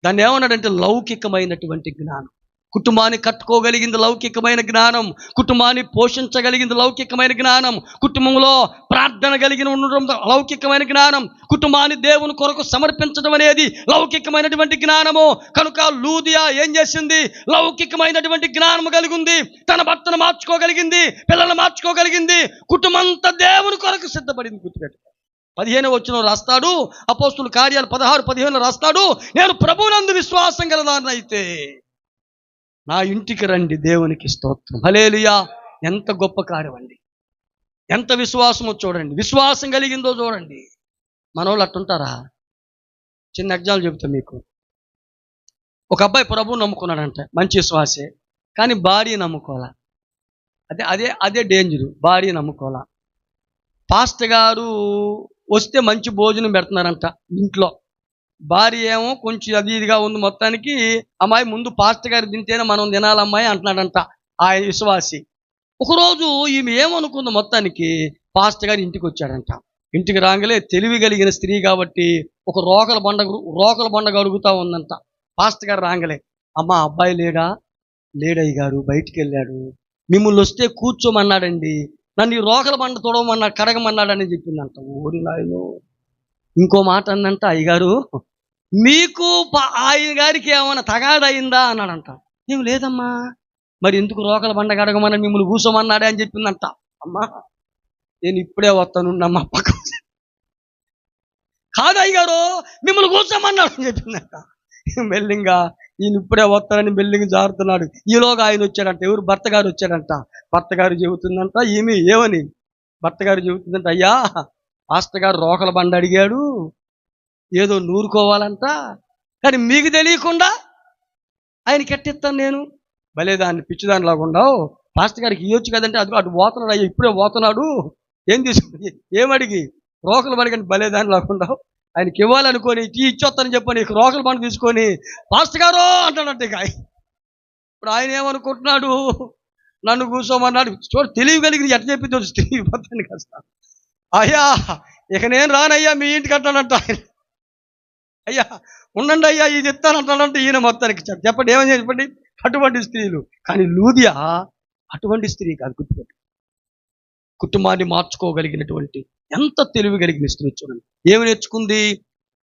దాన్ని ఏమన్నాడంటే లౌకికమైనటువంటి జ్ఞానం. కుటుంబాన్ని కట్టుకోగలిగింది లౌకికమైన జ్ఞానం, కుటుంబాన్ని పోషించగలిగింది లౌకికమైన జ్ఞానం, కుటుంబంలో ప్రార్థన కలిగిన ఉండడం లౌకికమైన జ్ఞానం, కుటుంబాన్ని దేవుని కొరకు సమర్పించడం అనేది లౌకికమైనటువంటి జ్ఞానము. కనుక లూదియా ఏం చేసింది? లౌకికమైనటువంటి జ్ఞానం కలిగి ఉంది. తన భర్తను మార్చుకోగలిగింది, పిల్లలను మార్చుకోగలిగింది, కుటుంబంతా దేవుని కొరకు సిద్ధపడింది. గుర్తుపెట్టు. 15వ వచనం రాస్తాడు, అపోస్తుల కార్యాలు 16-15 రాస్తాడు, నేను ప్రభువునందు విశ్వాసం గలదాన్నైతే నా ఇంటికి రండి. దేవునికి స్తోత్రం, హల్లెలూయా. ఎంత గొప్ప కార్యం అండి, ఎంత విశ్వాసమో చూడండి, విశ్వాసం కలిగిందో చూడండి. మనోళ్ళు అట్టుంటారా? చిన్న ఎగ్జాంపుల్ చెబుతా మీకు. ఒక అబ్బాయి ప్రభువు నమ్ముకున్నాడంట, మంచి విశ్వాసే, కానీ భార్య నమ్ముకోవాలా. అదే డేంజరు, భార్య నమ్ముకోవాలా. పాస్టర్ గారు వస్తే మంచి భోజనం పెడుతున్నారంట ఇంట్లో, భార్య ఏమో కొంచెం అది ఇదిగా ఉంది. మొత్తానికి అమ్మాయి ముందు పాస్టర్ గారు తింటేనే మనం తినాలమ్మాయి అంటున్నాడంట ఆయన విశ్వాసి. ఒకరోజు ఈమె ఏమనుకుంది, మొత్తానికి పాస్టర్ గారు ఇంటికి వచ్చాడంట. ఇంటికి రాగానే తెలివి కలిగిన స్త్రీ కాబట్టి ఒక రోకల బండ గడుగుతూ ఉందంట. పాస్టర్ గారు రాగానే, అమ్మా అబ్బాయి లేడయ్య గారు బయటికి వెళ్ళాడు, మిమ్మల్ని వస్తే కూర్చోమన్నాడండి, నన్ను ఈ రోకల బండ తొడవమన్నాడు, కడగమన్నాడని చెప్పిందంట. ఓరి నాయనో. ఇంకో మాట అందంట, అయ్యగారు మీకు ఆయన గారికి ఏమైనా తగాదయిందా అన్నాడంట. ఏం లేదమ్మా, మరి ఎందుకు రోకల బండ కడగమని మిమ్మల్ని కూసోమన్నాడే అని చెప్పిందంట. అమ్మా నేను ఇప్పుడే వస్తాను నమ్మ పక్క కాదు అయ్యగారు మిమ్మల్ని కూర్చోమన్నాడు అని చెప్పిందంట. మెల్లింగా ఈయన ఇప్పుడే వస్తానని మెల్లింగా జారుతున్నాడు. ఈలోగా ఆయన వచ్చాడంట. ఎవరు? భర్త గారు వచ్చాడంట. భర్త గారు చెబుతుందంట ఈమె ఏమని, భర్త గారు చెబుతుందంట, అయ్యా పాస్టర్ గారు రోకల బండ అడిగాడు, ఏదో నూరుకోవాలంట, కానీ మీకు తెలియకుండా ఆయనకి ఎట్టిస్తాను నేను. భలే దాన్ని పిచ్చిదాన్ని ఉండవు, పాస్టర్ గారికి ఇవ్వచ్చు కదంటే అది అటు పోతున్నాడు, అయ్యా ఇప్పుడే పోతున్నాడు, ఏం తీసుకుని ఏమడిగి రోకలు పడిగండి భలే దాన్ని ఉండవు. ఆయనకి ఇవ్వాలనుకొని ఇచ్చొస్తానని చెప్పని రోకల బండ తీసుకొని పాస్టర్ గారు అంటాడంట. ఇక ఇప్పుడు ఆయన ఏమనుకుంటున్నాడు, నన్ను కూర్చోమన్నాడు. చూడు తెలియగలిగింది ఎట్లా చెప్పింది స్త్రీ పోతాను కదా. అయ్యా ఇక నేను రానయ్యా మీ ఇంటికి అంటాడంట ఆయన. అయ్యా ఉండండి అయ్యా ఇది ఇస్తానంటాడంటే ఈయన మొత్తానికి చెప్పండి ఏమని చెప్పండి. అటువంటి స్త్రీలు. కానీ లూదియా అటువంటి స్త్రీ కాదు. గుర్తుపెట్టు, కుటుంబాన్ని మార్చుకోగలిగినటువంటి ఎంత తెలివి కలిగిన స్త్రీ చూడండి. ఏమి నేర్చుకుంది?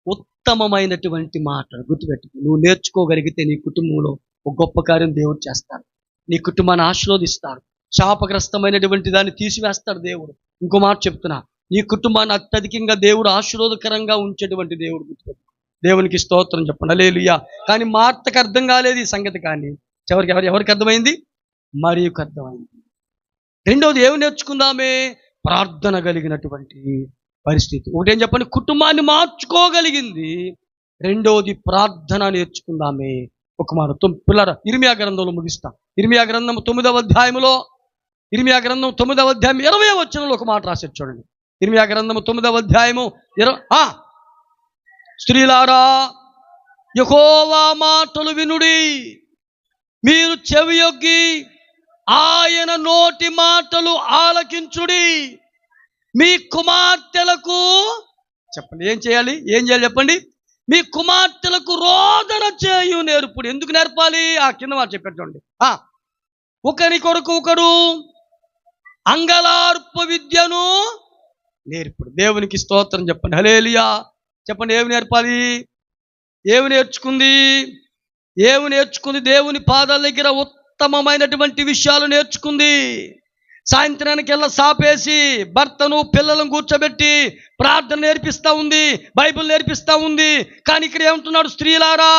ఉత్తమమైనటువంటి మాటలు. గుర్తుపెట్టు, నువ్వు నేర్చుకోగలిగితే నీ కుటుంబంలో ఒక గొప్ప కార్యం దేవుడు చేస్తాడు. నీ కుటుంబాన్ని ఆశీర్వదిస్తాడు. శాపగ్రస్తమైనటువంటి దాన్ని తీసివేస్తాడు దేవుడు. ఇంకో మాట చెప్తున్నా, నీ కుటుంబాన్ని అత్యధికంగా దేవుడు ఆశీర్వాదకరంగా ఉంచేటువంటి దేవుడు. గుర్తుపెట్టు, దేవునికి స్తోత్రం చెప్పండి, హల్లెలూయా. కానీ మార్తకు అర్థం కాలేదు ఈ సంగతి. కానీ ఎవరికి అర్థమైంది? మరియుకు అర్థమైంది. రెండవది ఏమి నేర్చుకుందామే? ప్రార్థన కలిగినటువంటి పరిస్థితి. ఒకటేం చెప్పండి, కుటుంబాన్ని మార్చుకోగలిగింది. రెండవది ప్రార్థన నేర్చుకుందామే. ఒక మాట పిల్లర ఇర్మియా గ్రంథంలో ముగిస్తా. ఇర్మియా గ్రంథం 9వ అధ్యాయంలో, ఇర్మియా గ్రంథం 9వ అధ్యాయం 20వ వచనంలో ఒక మాట రాశారు చూడండి. ఇర్మియా గ్రంథం 9వ అధ్యాయము స్త్రీలారా యెహోవా మాటలు వినుడి, మీరు చెవియొగ్గి ఆయన నోటి మాటలు ఆలకించుడి. మీ కుమార్తెలకు చెప్పండి ఏం చేయాలి చెప్పండి. మీ కుమార్తెలకు రోదన చేయు నేర్పుడు. ఎందుకు నేర్పాలి? ఆ కింద మాట చెప్పారు చూడండి. ఒకరి కొరకు ఒకడు అంగలార్పు విద్యను నేర్పుడు. దేవునికి స్తోత్రం చెప్పండి, హల్లెలూయా. చెప్పండి ఏమి నేర్పాలి? ఏమి నేర్చుకుంది? దేవుని పాదాల దగ్గర ఉత్తమమైనటువంటి విషయాలు నేర్చుకుంది. సాయంత్రానికెల్లా సాపేసి భర్తను పిల్లలను కూర్చోబెట్టి ప్రార్థన నేర్పిస్తూ ఉంది, బైబిల్ నేర్పిస్తూ ఉంది. కానీ ఇక్కడ ఏమంటున్నాడు? స్త్రీలారా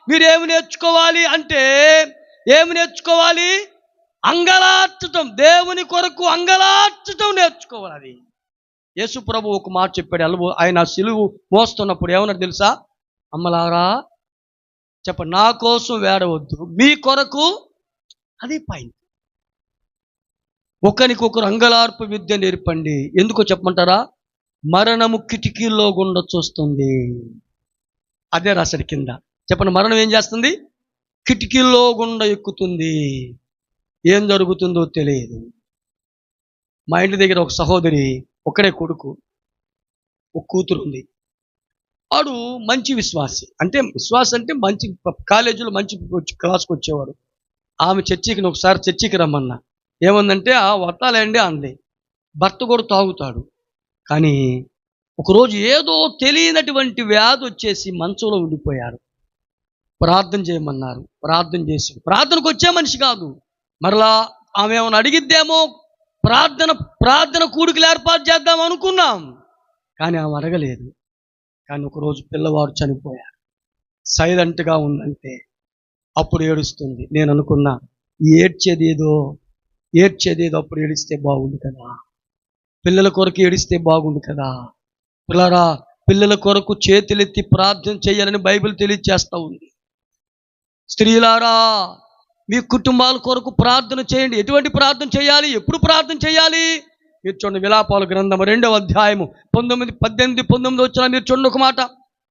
మీరు ఏమి నేర్చుకోవాలి అంటే, ఏమి నేర్చుకోవాలి? అంగలార్చటం. దేవుని కొరకు అంగలార్చటం నేర్చుకోవాలి. యేసు ప్రభు ఒక మాట చెప్పాడు. ఆయన సిలువు మోస్తున్నప్పుడు ఏమన్నాడు తెలుసా? అమ్మలారా చెప్పండి, నా కోసం వేడవద్దు, మీ కొరకు. అది పైన ఒకరికొకరు అంగలార్పు విద్య నేర్పండి. ఎందుకో చెప్పమంటారా? మరణము కిటికీల్లో గుండా చూస్తుంది. అదే రాశాడు కింద. చెప్పండి, మరణం ఏం చేస్తుంది? కిటికీల్లో గుండా ఎక్కుతుంది. ఏం జరుగుతుందో తెలియదు. మా ఇంటి దగ్గర ఒక సహోదరి, ఒక్కడే కొడుకు, ఒక కూతురు ఉంది. వాడు మంచి విశ్వాసి. విశ్వాసం అంటే మంచి కాలేజీలో మంచి క్లాస్కి వచ్చేవాడు. ఆమె ఒకసారి చర్చికి రమ్మన్నా. ఏమందంటే వస్తాలేండి అంది. భర్త కూడా తాగుతాడు. కానీ ఒకరోజు ఏదో తెలియనటువంటి వ్యాధి వచ్చేసి మంచంలో ఉండిపోయారు. ప్రార్థన చేయమన్నారు. ప్రార్థన చేసి, ప్రార్థనకు వచ్చే మనిషి కాదు. మరలా ఆమె ఏమైనా అడిగిద్దేమో, ప్రార్థన కూడికలు ఏర్పాటు చేద్దాం అనుకున్నాం. కానీ ఆమె అడగలేదు. కానీ ఒకరోజు పిల్లవాడు చనిపోయారు. సైలెంట్గా ఉందంటే అప్పుడు ఏడుస్తుంది. నేను అనుకున్నా, ఏడ్చేదేదో అప్పుడు ఏడిస్తే బాగుండు కదా, పిల్లల కొరకు ఏడిస్తే బాగుండు కదా. పిల్లరా, పిల్లల కొరకు చేతులెత్తి ప్రార్థన చేయాలని బైబిల్ తెలియజేస్తూ ఉంది. స్త్రీలారా మీ కుటుంబాల కొరకు ప్రార్థన చేయండి. ఎటువంటి ప్రార్థన చేయాలి? ఎప్పుడు ప్రార్థన చేయాలి? మీరు చూడండి, విలాపాలు గ్రంథం 2వ అధ్యాయము 18 వచ్చిన మీరు చూడండి ఒక మాట.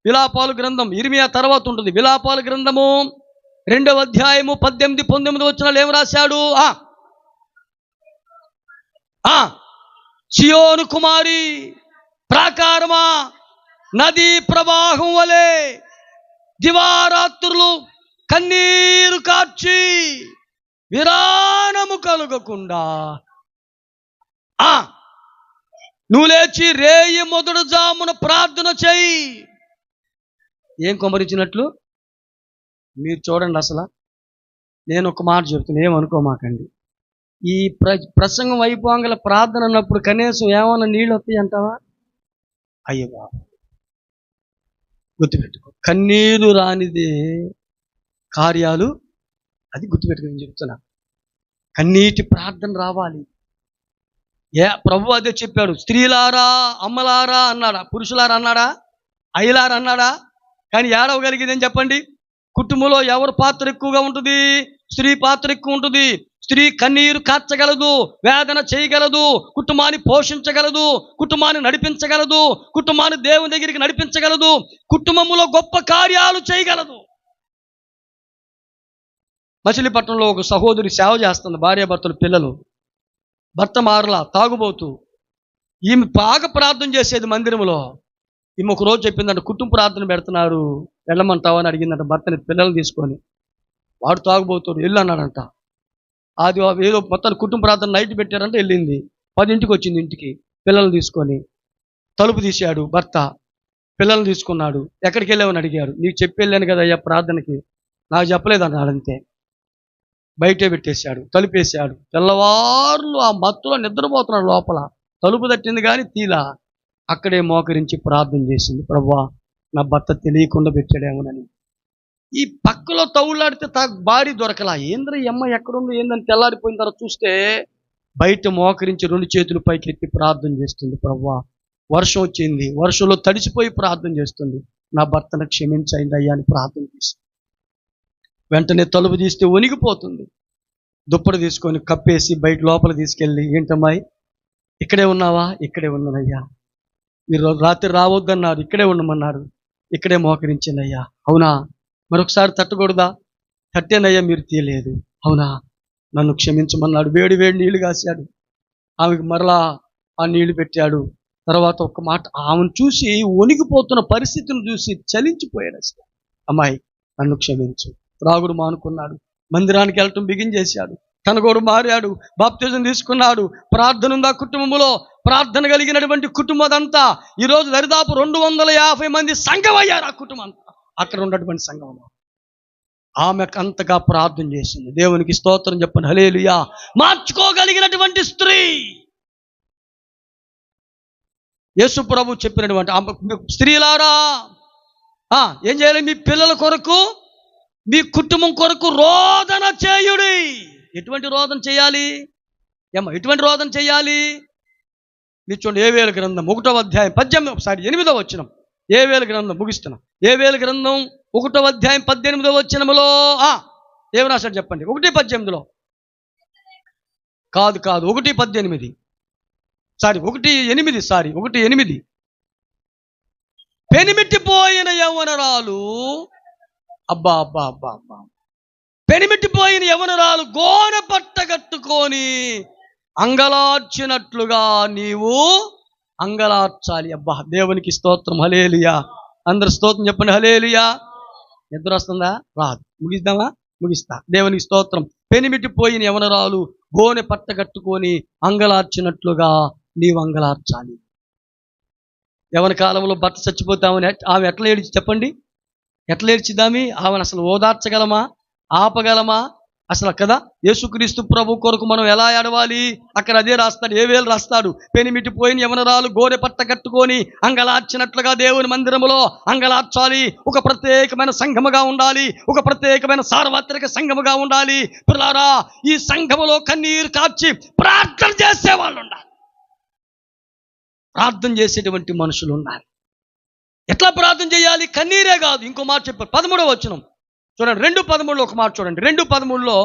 విలాపాలు గ్రంథం ఇర్మియా తర్వాత ఉంటుంది. విలాపాలు గ్రంథము 2వ అధ్యాయము 18 వచ్చిన ఏం రాశాడు? సియోను కుమారి ప్రాకారమా, నదీ ప్రవాహం వలె దివారాత్రులు కన్నీరు కార్చి విరానము కలుగకుండా నువ్వు లేచి రేయి మొదటి జామున ప్రార్థన చేయి. ఏం కొమరించినట్లు మీరు చూడండి. అసలు నేను ఒక మాట చెప్తున్నా, ఏమనుకోమాకండి. ఈ ప్రసంగం అయిపోగల ప్రార్థన అన్నప్పుడు కనీసం ఏమన్నా నీళ్ళు వస్తాయి అంటావా? అయ్యో బాబు, గుర్తుపెట్టుకో, కన్నీరు రానిదే కార్యాలు, అది గుర్తుపెట్టుకుని చెప్తున్నా. కన్నీటి ప్రార్థన రావాలి. ప్రభు అదే చెప్పాడు, స్త్రీలారా అమ్మలారా అన్నాడా? పురుషులారా అన్నాడా? అయ్యలారా అన్నాడా? కానీ ఏడవగలిగేదని చెప్పండి. కుటుంబంలో ఎవరి పాత్ర ఎక్కువగా ఉంటుంది? స్త్రీ పాత్ర ఎక్కువ ఉంటుంది. స్త్రీ కన్నీరు కార్చగలదు, వేదన చేయగలదు, కుటుంబాన్ని పోషించగలదు, కుటుంబాన్ని నడిపించగలదు, కుటుంబాన్ని దేవుని దగ్గరికి నడిపించగలదు, కుటుంబంలో గొప్ప కార్యాలు చేయగలదు. మచిలీపట్నంలో ఒక సహోదరి సేవ చేస్తుంది, భార్యాభర్తలు, పిల్లలు. భర్త మారలా, తాగుబోతూ. ఈమె బాగా ప్రార్థన చేసేది మందిరంలో. ఈమె ఒక రోజు చెప్పిందంట, కుటుంబ ప్రార్థన పెడుతున్నారు, వెళ్ళమంటావా అని అడిగిందంట భర్తని, పిల్లలు తీసుకొని. వాడు తాగుబోతాడు, వెళ్ళు అన్నాడంట. అది ఏదో మొత్తం కుటుంబ ప్రార్థన నైట్ పెట్టారంటే వెళ్ళింది. 10ంటికి వచ్చింది ఇంటికి పిల్లల్ని తీసుకొని. తలుపు తీశాడు భర్త, పిల్లల్ని తీసుకున్నాడు. ఎక్కడికి వెళ్ళావని అడిగాడు. నీకు చెప్పి వెళ్ళాను కదా అయ్యా ప్రార్థనకి, నాకు చెప్పలేదు అన్నాడు. అంతే, బయటే పెట్టేశాడు, తలుపేశాడు. తెల్లవారులు ఆ మత్తులో నిద్రపోతున్నాడు లోపల. తలుపు తట్టింది కానీ తీలా. అక్కడే మోకరించి ప్రార్థన చేసింది, ప్రభువా నా భర్త తెలియకుండా పెట్టాడేమోనని. ఈ పక్కలో తౌళ్ళాడితే భారీ దొరకలా. ఏంద్ర ఈ అమ్మ ఎక్కడుందో ఏందని తెల్లారిపోయిన తర్వాత చూస్తే బయట మోకరించి 2 చేతులు పైకి ఎత్తి ప్రార్థన చేస్తుంది, ప్రభువా వర్షం వచ్చింది, వర్షంలో తడిసిపోయి ప్రార్థన చేస్తుంది, నా భర్తను క్షమించండి అయ్యా అని ప్రార్థన చేస్తుంది. వెంటనే తలుపు తీస్తే వణిగిపోతుంది. దుప్పటి తీసుకొని కప్పేసి బయట లోపల తీసుకెళ్ళి, ఏంటమ్మాయి ఇక్కడే ఉన్నావా? ఇక్కడే ఉన్నానయ్యా. మీరు రాత్రి రావద్దన్నారు, ఇక్కడే ఉండమన్నారు, ఇక్కడే మోకరించిందయ్యా. అవునా? మరొకసారి తట్టకూడదా? తట్టేనయ్యా, మీరు తీయలేదు. అవునా? నన్ను క్షమించమన్నాడు. వేడి వేడి నీళ్లు కాశాడు, ఆమెకు మరలా ఆ నీళ్లు పెట్టాడు. తర్వాత ఒక మాట, ఆమెను చూసి వణిగిపోతున్న పరిస్థితిని చూసి చలించిపోయాడు అసలు. అమ్మాయి నన్ను క్షమించు. త్రాగుడు మానుకున్నాడు, మందిరానికి వెళ్ళటం బిగించేశాడు, తన కూడా మారాడు, బాప్తిజం తీసుకున్నాడు. ప్రార్థన ఉందా కుటుంబంలో? ప్రార్థన కలిగినటువంటి కుటుంబం అదంతా ఈరోజు దరిదాపు 250 మంది సంఘం అయ్యారు. ఆ కుటుంబం అంతా అక్కడ ఉన్నటువంటి సంఘంలో ఆమె అంతగా ప్రార్థన చేసింది. దేవునికి స్తోత్రం చెప్పండి, హల్లెలూయా. మార్చుకోగలిగినటువంటి స్త్రీ. యేసు ప్రభు చెప్పినటువంటి స్త్రీలారా ఏం చేయాలి? మీ పిల్లల కొరకు, మీ కుటుంబం కొరకు రోదన చేయుడి. ఎటువంటి రోదన చేయాలి? ఎటువంటి రోదన చేయాలి? చూడండి, ఏవేల గ్రంథం 1వ అధ్యాయం 8వ వచనం. ఏవేల గ్రంథం ముగిస్తున్నాం. ఏవేల గ్రంథం 1వ అధ్యాయం 18వ వచనములో ఏమి రాశాడు చెప్పండి? 1:18 కాదు 1:18 1:8 పెనిమిట్టిపోయిన యవ్వనరాలు, అబ్బా అబ్బా అబ్బా అబ్బా, పెనిమిట్టిపోయిన యవ్వనరాలు గోనె పట్ట కట్టుకొని అంగలార్చినట్లుగా నీవు అంగలార్చాలి. అబ్బా, దేవునికి స్తోత్రం, హల్లెలూయా. అందరు స్తోత్రం చెప్పండి, హల్లెలూయా. నిద్ర వస్తుందా? రాదు. ముగిద్దామా? ముగిస్తా. దేవునికి స్తోత్రం. పెనిమిట్టిపోయిన యవ్వనరాలు గోనె పట్ట కట్టుకొని అంగలార్చినట్లుగా నీవు అంగలార్చాలి. యవ్వన కాలంలో భర్త చచ్చిపోతామని ఆమె ఎట్లా ఏడ్చి చెప్పండి? ఎట్లా ఏడ్చిద్దామి? ఆమెను అసలు ఓదార్చగలమా? ఆపగలమా? అసలు కదా. యేసుక్రీస్తు ప్రభు కొరకు మనం ఎలా ఏడవాలి? అక్కడ అదే రాస్తాడు, ఏవేలు రాస్తాడు. పెనిమిటిపోయిన యవ్వనరాలు గోనె పట్ట కట్టుకొని అంగలార్చినట్లుగా దేవుని మందిరములో అంగలార్చాలి. ఒక ప్రత్యేకమైన సంఘముగా ఉండాలి, ఒక ప్రత్యేకమైన సార్వత్రిక సంఘముగా ఉండాలి. పిల్లారా, ఈ సంఘములో కన్నీరు కార్చి ప్రార్థన చేసేవాళ్ళు ఉండాలి, ప్రార్థన చేసేటువంటి మనుషులు ఉండాలి. ఎట్లా ప్రార్థన చేయాలి? కన్నీరే కాదు, ఇంకో మాట చెప్పారు 13వ వచనం చూడండి. 2:13 ఒక మాట చూడండి. 2:13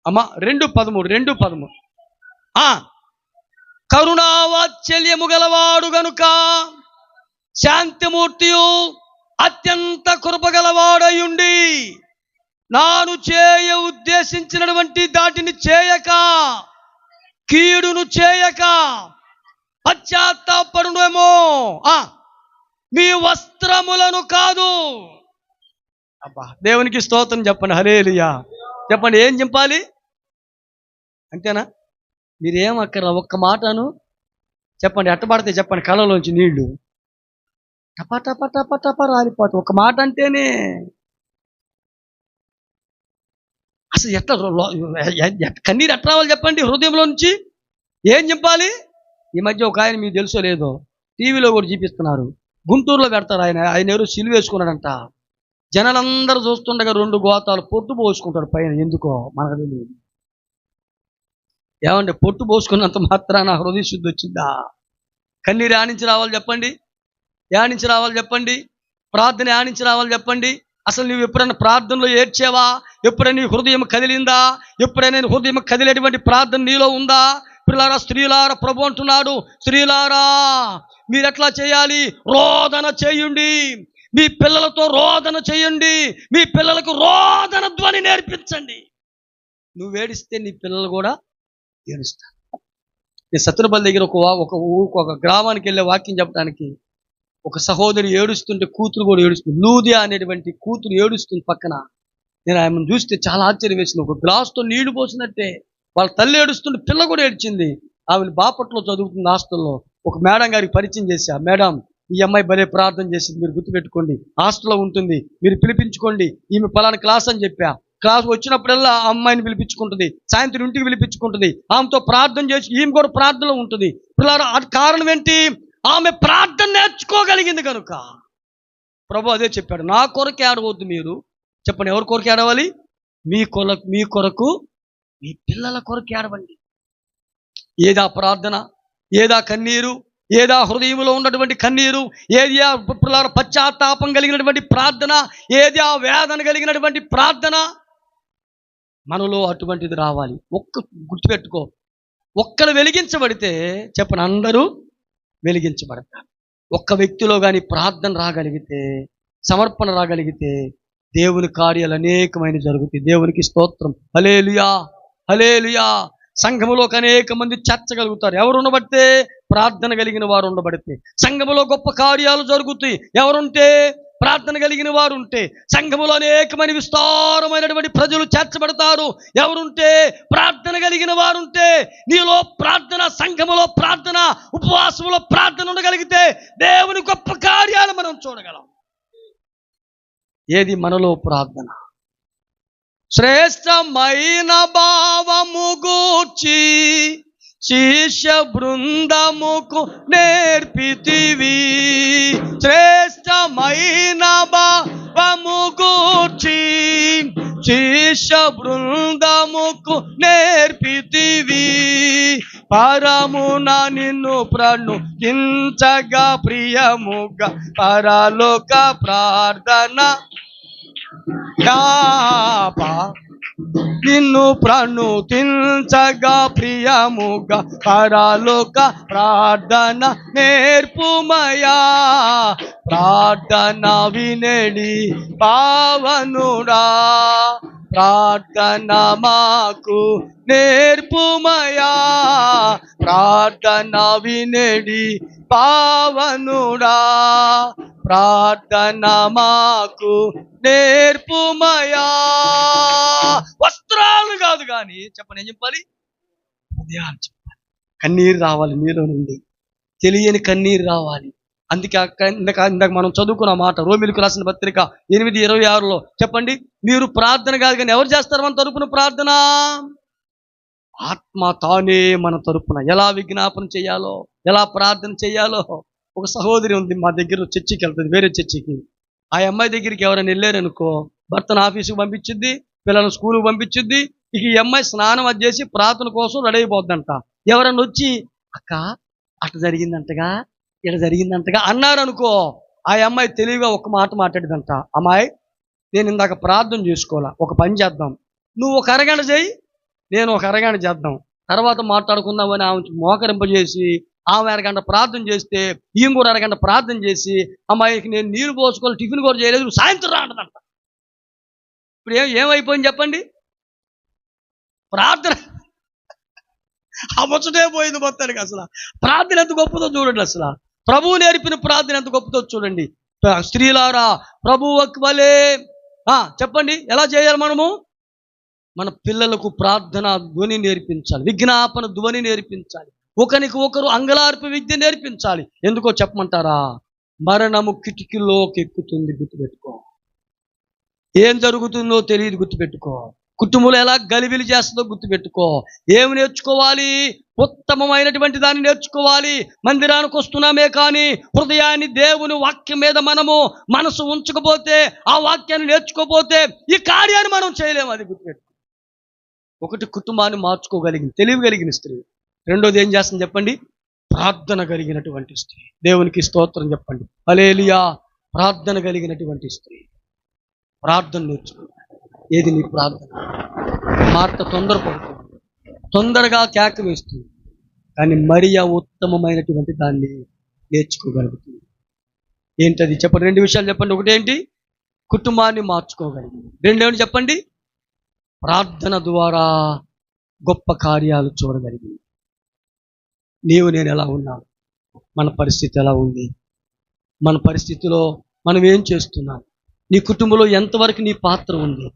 అమ్మా 2:13 కరుణావాత్సల్యము గలవాడు గనుక శాంతిమూర్తియు అత్యంత కృపగలవాడయుండి నాను చేయ ఉద్దేశించినటువంటి దాటిని చేయక, కీడును చేయక పశ్చాత్తాపడునేమో మీ వస్త్రములను కాదు. అబ్బా, దేవునికి స్తోత్రం చెప్పండి, హల్లెలూయా. చెప్పండి, ఏం చెప్పాలి? అంతేనా? మీరేం అక్కడ ఒక్క మాటను చెప్పండి. ఎట్టబడితే చెప్పండి, కళ్ళలోంచి నీళ్లు. టపా టపా టపా టపా రాలిపోతుంది. ఒక మాట అంటేనే అసలు కన్నీరు ఎట్లా రావాలి చెప్పండి? హృదయంలో నుంచి ఏం చెప్పాలి? ఈ మధ్య ఒక ఆయన మీకు తెలుసో లేదో, టీవీలో కూడా చూపిస్తున్నారు. గుంటూరులో పెడతారు. ఆయన ఎవరు సిలువ వేసుకున్నాడంట. జనాలందరూ చూస్తుండగా 2 గోతాలు పొట్టు పోసుకుంటాడు పైన. ఎందుకో మనకు తెలియదు. ఏమంటే పొట్టు పోసుకున్నంత మాత్రాన హృదయ శుద్ధి వచ్చిందా? కన్నీరు ఆనించి రావాలి చెప్పండి? యానించి రావాలి చెప్పండి? ప్రార్థన యానించి రావాలి చెప్పండి? అసలు నువ్వు ఎప్పుడైనా ప్రార్థనలో ఏడ్చావా? ఎప్పుడైనా నీ హృదయం కదిలిందా? ఎప్పుడైనా నీ హృదయం కదిలేటువంటి ప్రార్థన నీలో ఉందా? పిల్లారా, స్త్రీలారా, ప్రభు అంటున్నాడు, స్త్రీలారా మీరు ఎట్లా చేయాలి? రోదన చేయండి. మీ పిల్లలతో రోదన చేయండి. మీ పిల్లలకు రోదన ధ్వని నేర్పించండి. నువ్వు ఏడిస్తే నీ పిల్లలు కూడా ఏడుస్తారు. నేను సత్తునపల్లి దగ్గర ఒక గ్రామానికి వెళ్ళే వాక్యం చెప్పడానికి, ఒక సహోదరి ఏడుస్తుంటే కూతురు కూడా ఏడుస్తుంది. లూదియా అనేటువంటి కూతురు ఏడుస్తుంది పక్కన. నేను ఆమెను చూస్తే చాలా ఆశ్చర్యం వేసింది. ఒక గ్లాసుతో నీళ్లు పోసినట్టే వాళ్ళ తల్లి ఏడుస్తుంటే పిల్ల కూడా ఏడ్చింది. ఆమెను బాపట్లో చదువుతుంది హాస్టల్లో. ఒక మేడం గారికి పరిచయం చేశా. మేడం, ఈ అమ్మాయి భలే ప్రార్థన చేసింది, మీరు గుర్తుపెట్టుకోండి, హాస్టల్లో ఉంటుంది, మీరు పిలిపించుకోండి, ఈమె పలానా క్లాస్ అని చెప్పా. క్లాస్ వచ్చినప్పుడల్లా ఆ అమ్మాయిని పిలిపించుకుంటుంది, సాయంత్రం ఇంటికి పిలిపించుకుంటుంది, ఆమెతో ప్రార్థన చేసి ఈమె కూడా ప్రార్థనలో ఉంటుంది. పిల్లలు అది కారణం ఏంటి? ఆమె ప్రార్థన నేర్చుకోగలిగింది కనుక. ప్రభు అదే చెప్పాడు, నా కొరకు ఏడవద్దు మీరు. చెప్పండి, ఎవరి కొరకు ఏడవాలి? మీ కొరకు, మీ పిల్లల కొరకు ఏడవండి. ఏదా ప్రార్థన, ఏదా కన్నీరు, ఏదా హృదయంలో ఉన్నటువంటి కన్నీరు, ఏది ఆ పశ్చాత్తాపం కలిగినటువంటి ప్రార్థన, ఏది ఆ వేదన కలిగినటువంటి ప్రార్థన. మనలో అటువంటిది రావాలి. గుర్తుపెట్టుకో, ఒక్కడు వెలిగించబడితే చెప్పండి అందరూ వెలిగించబడతారు. ఒక్క వ్యక్తిలో కానీ ప్రార్థన రాగలిగితే, సమర్పణ రాగలిగితే దేవుని కార్యాలు అనేకమైన జరుగుతాయి. దేవునికి స్తోత్రం. హల్లెలూయా, హల్లెలూయా. సంఘములోకి అనేక మంది చేర్చగలుగుతారు ఎవరు ఉండబడితే? ప్రార్థన కలిగిన వారు ఉండబడితే. సంఘములో గొప్ప కార్యాలు జరుగుతాయి ఎవరుంటే? ప్రార్థన కలిగిన వారు ఉంటే. సంఘములో అనేకమైన విస్తారమైనటువంటి ప్రజలు చేర్చబడతారు ఎవరుంటే? ప్రార్థన కలిగిన వారు ఉంటే. నీలో ప్రార్థన, సంఘములో ప్రార్థన, ఉపవాసములో ప్రార్థన ఉండగలిగితే దేవుని గొప్ప కార్యాలు మనం చూడగలం. ఏది మనలో ప్రార్థన? శ్రేష్టమైన భావము గూర్చి శిష్య బృందముకు నేర్పితివి. శ్రేష్టమైన భావము గూర్చి శిష్య బృందముకు నేర్పితివి. పరమున నిన్ను ప్రణుతించగా ప్రియముగా పరలోక ప్రార్థన నిన్ను ప్రణుతించగా ప్రియముగా పరలోక ప్రార్థన నేర్పుమయా. ప్రార్థన వినడి పావనుడా, ప్రార్థన మాకు నేర్పుమయా. ప్రార్థన వినడి పావనుడా, ప్రార్థన మాకు నేర్పుమయా. వస్త్రాలు కాదు కానీ చెప్పండి, ఏం చెప్పాలి? హృదయాలు చెప్పాలి. కన్నీరు రావాలి మీలో నుండి, తెలియని కన్నీరు రావాలి. అందుకే ఇందాక మనం చదువుకున్న మాట రోమిలకు రాసిన పత్రిక 8:26 చెప్పండి, మీరు ప్రార్థన కాదు కానీ ఎవరు చేస్తారు మన తరపున ప్రార్థన? ఆత్మ తానే మన తరపున ఎలా విజ్ఞాపన చేయాలో, ఎలా ప్రార్థన చేయాలో. ఒక సహోదరి ఉంది మా దగ్గర, చర్చికి వెళ్తుంది, వేరే చర్చికి. ఆ అమ్మాయి దగ్గరికి ఎవరైనా వెళ్ళారనుకో, భర్తను ఆఫీసుకు పంపించుద్ది, పిల్లలను స్కూల్కి పంపించుద్ది. ఇక ఈ అమ్మాయి స్నానం అది చేసి ప్రార్థన కోసం రెడీ అయిపోద్దంట. ఎవరన్నా వచ్చి అక్క అట్లా జరిగిందంటగా, ఇలా జరిగిందంటగా అన్నారనుకో, ఆ అమ్మాయి తెలివిగా ఒక మాట మాట్లాడిందంట. అమ్మాయి, నేను ఇందాక ప్రార్థన చేసుకోవాలా, ఒక పని చేద్దాం, నువ్వు ఒక అరగంట చేయి, నేను ఒక అరగంట చేద్దాం, తర్వాత మాట్లాడుకుందామని ఆమె మోకరింపజేసి ఆమె అరగంట ప్రార్థన చేస్తే ఈమె కూడా అరగంట ప్రార్థన చేసి, అమ్మాయికి నేను నీరు పోసుకోవాలి, టిఫిన్ కూడా చేయలేదు, నువ్వు సాయంత్రం రాంటదంట. ఇప్పుడు ఏమైపోయింది చెప్పండి? ప్రార్థన ఆ ముచ్చటే పోయింది మొత్తానికి. అసలు ప్రార్థన ఎంత గొప్పదో చూడండి. అసలు ప్రభువు నేర్పిన ప్రార్థన ఎంత గొప్పదో చూడండి. స్త్రీలారా ప్రభువుకి వలే చెప్పండి, ఎలా చేయాలి మనము? మన పిల్లలకు ప్రార్థన ధ్వని నేర్పించాలి, విజ్ఞాపన ధ్వని నేర్పించాలి, ఒకరికి ఒకరు అంగలార్ప విద్య నేర్పించాలి. ఎందుకో చెప్పమంటారా? మరణము కిటికీలోకి ఎక్కుతుంది, గుర్తుపెట్టుకో. ఏం జరుగుతుందో తెలియదు, గుర్తుపెట్టుకో. కుటుంబంలో ఎలా గలిబిలి చేస్తుందో గుర్తుపెట్టుకో. ఏమి నేర్చుకోవాలి? ఉత్తమమైనటువంటి దాన్ని నేర్చుకోవాలి. మందిరానికి వస్తున్నామే కానీ హృదయాన్ని దేవుని వాక్యం మీద మనము మనసు ఉంచకపోతే, ఆ వాక్యాన్ని నేర్చుకోకపోతే ఈ కార్యాన్ని మనం చేయలేము. అది గుర్తుపెట్టుకో. ఒకటి, కుటుంబాన్ని మార్చుకోగలిగింది, తెలివి కలిగిన స్త్రీ. రెండోది ఏం చేస్తుంది చెప్పండి? ప్రార్థన కలిగినటువంటి స్త్రీ. దేవునికి స్తోత్రం చెప్పండి. హల్లెలూయా. ప్రార్థన కలిగినటువంటి స్త్రీ. ప్రార్థన నేర్చుకో. ఏది నీ ప్రార్థన? మార్త తొందరపడుతుంది, తొందరగా కేక వేస్తుంది, కానీ మరియా ఉత్తమమైనటువంటి దాన్ని నేర్చుకోగలుగుతుంది. ఏంటది చెప్పండి? రెండు విషయాలు చెప్పండి. ఒకటి ఏంటి? కుటుంబాన్ని మార్చుకోగలిగింది. రెండేమిటి చెప్పండి? ప్రార్థన ద్వారా గొప్ప కార్యాలు చూడగలిగింది. నీవు నేను ఎలా ఉన్నాను? మన పరిస్థితి ఎలా ఉంది? మన పరిస్థితిలో మనం ఏం చేస్తున్నాం? నీ కుటుంబంలో ఎంతవరకు నీ పాత్ర ఉంది?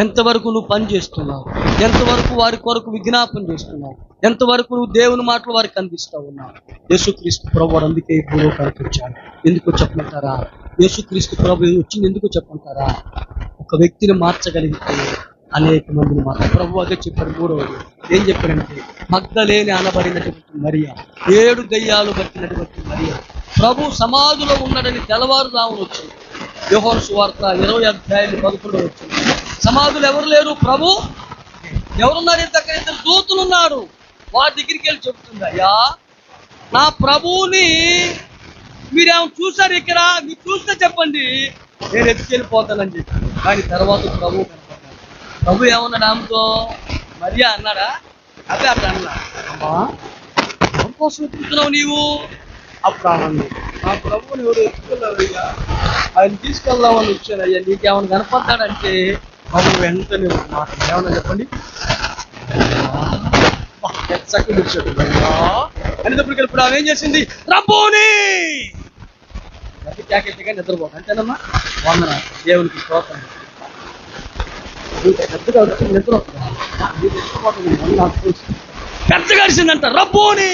ఎంతవరకు నువ్వు పని చేస్తున్నావు? ఎంతవరకు వారి కొరకు విజ్ఞాపన చేస్తున్నావు? ఎంతవరకు నువ్వు దేవుని మాటలు వారికి అందిస్తూ ఉన్నావు? యేసుక్రీస్తు ప్రభు అందుకే ఈ భూలోకానికి వచ్చాడు. ఎందుకో చెప్పమంటారా? యేసుక్రీస్తు ప్రభు వచ్చింది ఎందుకో చెప్పమంటారా? ఒక వ్యక్తిని మార్చగలిగితే అనేక మందిని మార్చారు. ప్రభు అదే చెప్పాడు. మూడవది ఏం చెప్పాడంటే, మగ్దలేని అనబడినటువంటి మరియా, 7 దయ్యాలు పట్టినటువంటి మరియా ప్రభు సమాధిలో ఉన్నాడని తెల్లవారుజామున వచ్చింది. యోహాను సువార్త 20:11 వచ్చింది. సమాధులు ఎవరు లేరు, ప్రభు ఎవరున్నారు? దగ్గర 2 దూతలు ఉన్నారు. వారి దగ్గరికి వెళ్ళి చెప్తుంది, అయ్యా నా ప్రభువుని మీరేమో చూసారు ఇక్కడ? మీరు చూస్తే చెప్పండి, నేను ఎత్తుకెళ్ళిపోతానని చెప్పి. కానీ తర్వాత ప్రభు కనపడ్డాడు. ప్రభు ఏమన్నాడు ఆమెతో? మరియా అన్నాడా? అదే అట్లా అన్నా. అమ్మా ఎవరి కోసం ఎత్తుకుతున్నావు నీవు? అప్పుడు ఆనందం, నా ప్రభువుని ఎవరు ఎత్తుకెళ్ళావు అయ్యా, ఆయన తీసుకెళ్దామని వచ్చాను అయ్యా, నీకేమైనా కనపడ్డాడంటే ప్రభు వెంటనే మాట ఏమన్నా చెప్పండి, చక్కగా వచ్చాడు అనేటప్పటికి ఇప్పుడు ఆమె ఏం చేసింది? రబ్బూని కేకెట్టిగా నిద్రపోక అంతేనమ్మా. వందన దేవునికి స్తోత్రం. పెద్దగా వచ్చింది నిద్ర పెద్దగా అరిసిందంట, రబ్బూని.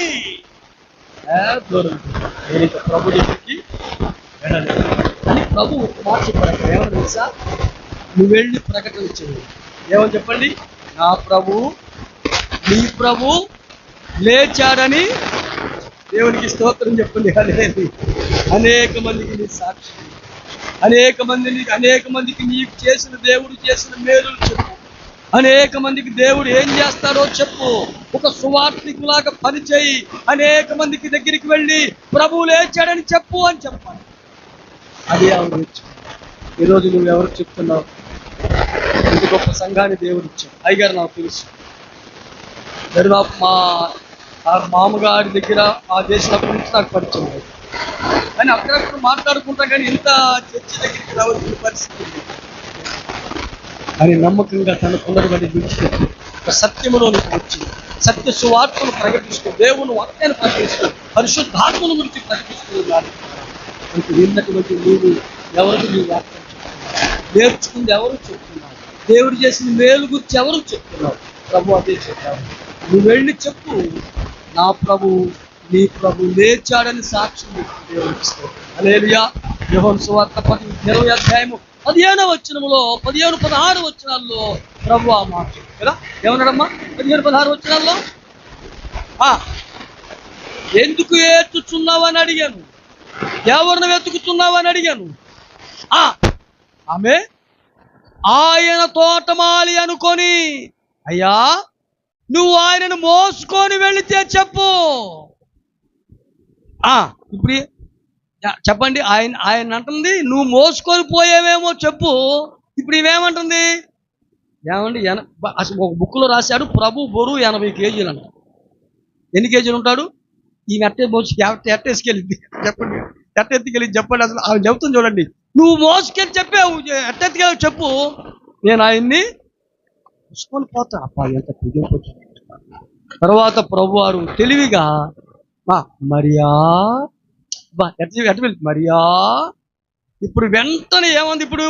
దూరం ప్రభు దగ్గరికి వెళ్ళలేదు అని ప్రభు మాట చెప్పాడు. అక్కడ ఏమన్నా తెలుసా? నువ్వు వెళ్ళి ప్రకటన చేయి. ఏమని చెప్పండి? నా ప్రభు నీ ప్రభు లేచాడని దేవునికి స్తోత్రం చెప్పండి. అనేది అనేక మందికి నీ సాక్షి, అనేక మందికి నీకు చేసిన దేవుడు చేసిన మేలులు చెప్పు. అనేక మందికి దేవుడు ఏం చేస్తాడో చెప్పు. ఒక సువార్తికులాగా పనిచేయి. అనేక మందికి దగ్గరికి వెళ్ళి ప్రభువు లేచాడని చెప్పు అని చెప్పాలి. అదే ఆవిడ ఇచ్చాడు. ఈరోజు నువ్వు ఎవరికి చెప్తున్నావు? ఇంత గొప్ప సంఘాన్ని దేవుడు ఇచ్చాడు. అయ్యగారు నాకు తెలుసు, మా మామగారి దగ్గర ఆ దేశం నుంచి నాకు పరిచయం లేదు, కానీ అక్కడక్కడ మాట్లాడుకుంటా, కానీ ఇంత చర్చి దగ్గరికి రావాల్సిన పరిస్థితి అని నమ్మకంగా తనకున్నటువంటి విడిచిపెట్టి ఒక సత్యములోనికి వచ్చి సత్య సువార్తను ప్రకటిస్తూ దేవుని వాక్యాన్ని ప్రకటిస్తూ పరిశుద్ధాత్మను గురించి ప్రకటిస్తున్నాడు. అంటే విన్నటువంటి నీవు ఎవరికి నీ వాక్యం చెప్తున్నావు? నేర్చుకుంది ఎవరు చెప్తున్నావు? దేవుడు చేసిన మేలు గురించి ఎవరు చెప్తున్నావు? ప్రభు అదే చెప్పావు. నువ్వు వెళ్ళి చెప్పు, నా ప్రభు నీ ప్రభు లేచాడని సాక్ష్యం దేవుడికి. హల్లెలూయా. యోహాను సువార్త 20:15 15-16 వచనాల్లో ప్రభు ఆ మాట కదా ఏమన్నాడమ్మా? 15-16 వచనాల్లో ఎందుకు ఏడ్చుచున్నావు అని అడిగాను, ఎవరిని వెతుకుతున్నావు అని అడిగాను. ఆమె ఆయన తోటమాలి అనుకొని, అయ్యా నువ్వు ఆయనను మోసుకొని వెళితే చెప్పు. ఇప్పుడు చెప్పండి, ఆయన అంటుంది నువ్వు మోసుకొని పోయేవేమో చెప్పు. ఇప్పుడు ఇవేమంటుంది? ఏమండి అసలు ఒక బుక్లో రాశాడు, ప్రభు బరువు 80 కేజీలు అంట. ఎన్ని కేజీలు ఉంటాడు? ఈయన అట్టే మోసి ఎట్టేసుకెళ్ళింది చెప్పండి, ఎత్తెత్తుకెళ్ళి చెప్పండి. అసలు ఆమె చెబుతుంది చూడండి, నువ్వు మోసుకెళ్ళి చెప్పావు, ఎట్టెత్తుకెళ్ళి చెప్పు, నేను ఆయన్ని మోసుకొని పోతాను. అప్ప ఎంత తెగిపోతుంది. తర్వాత ప్రభు వారు తెలివిగా మరియా మరియా ఇప్పుడు వెంటనే ఏమంది? ఇప్పుడు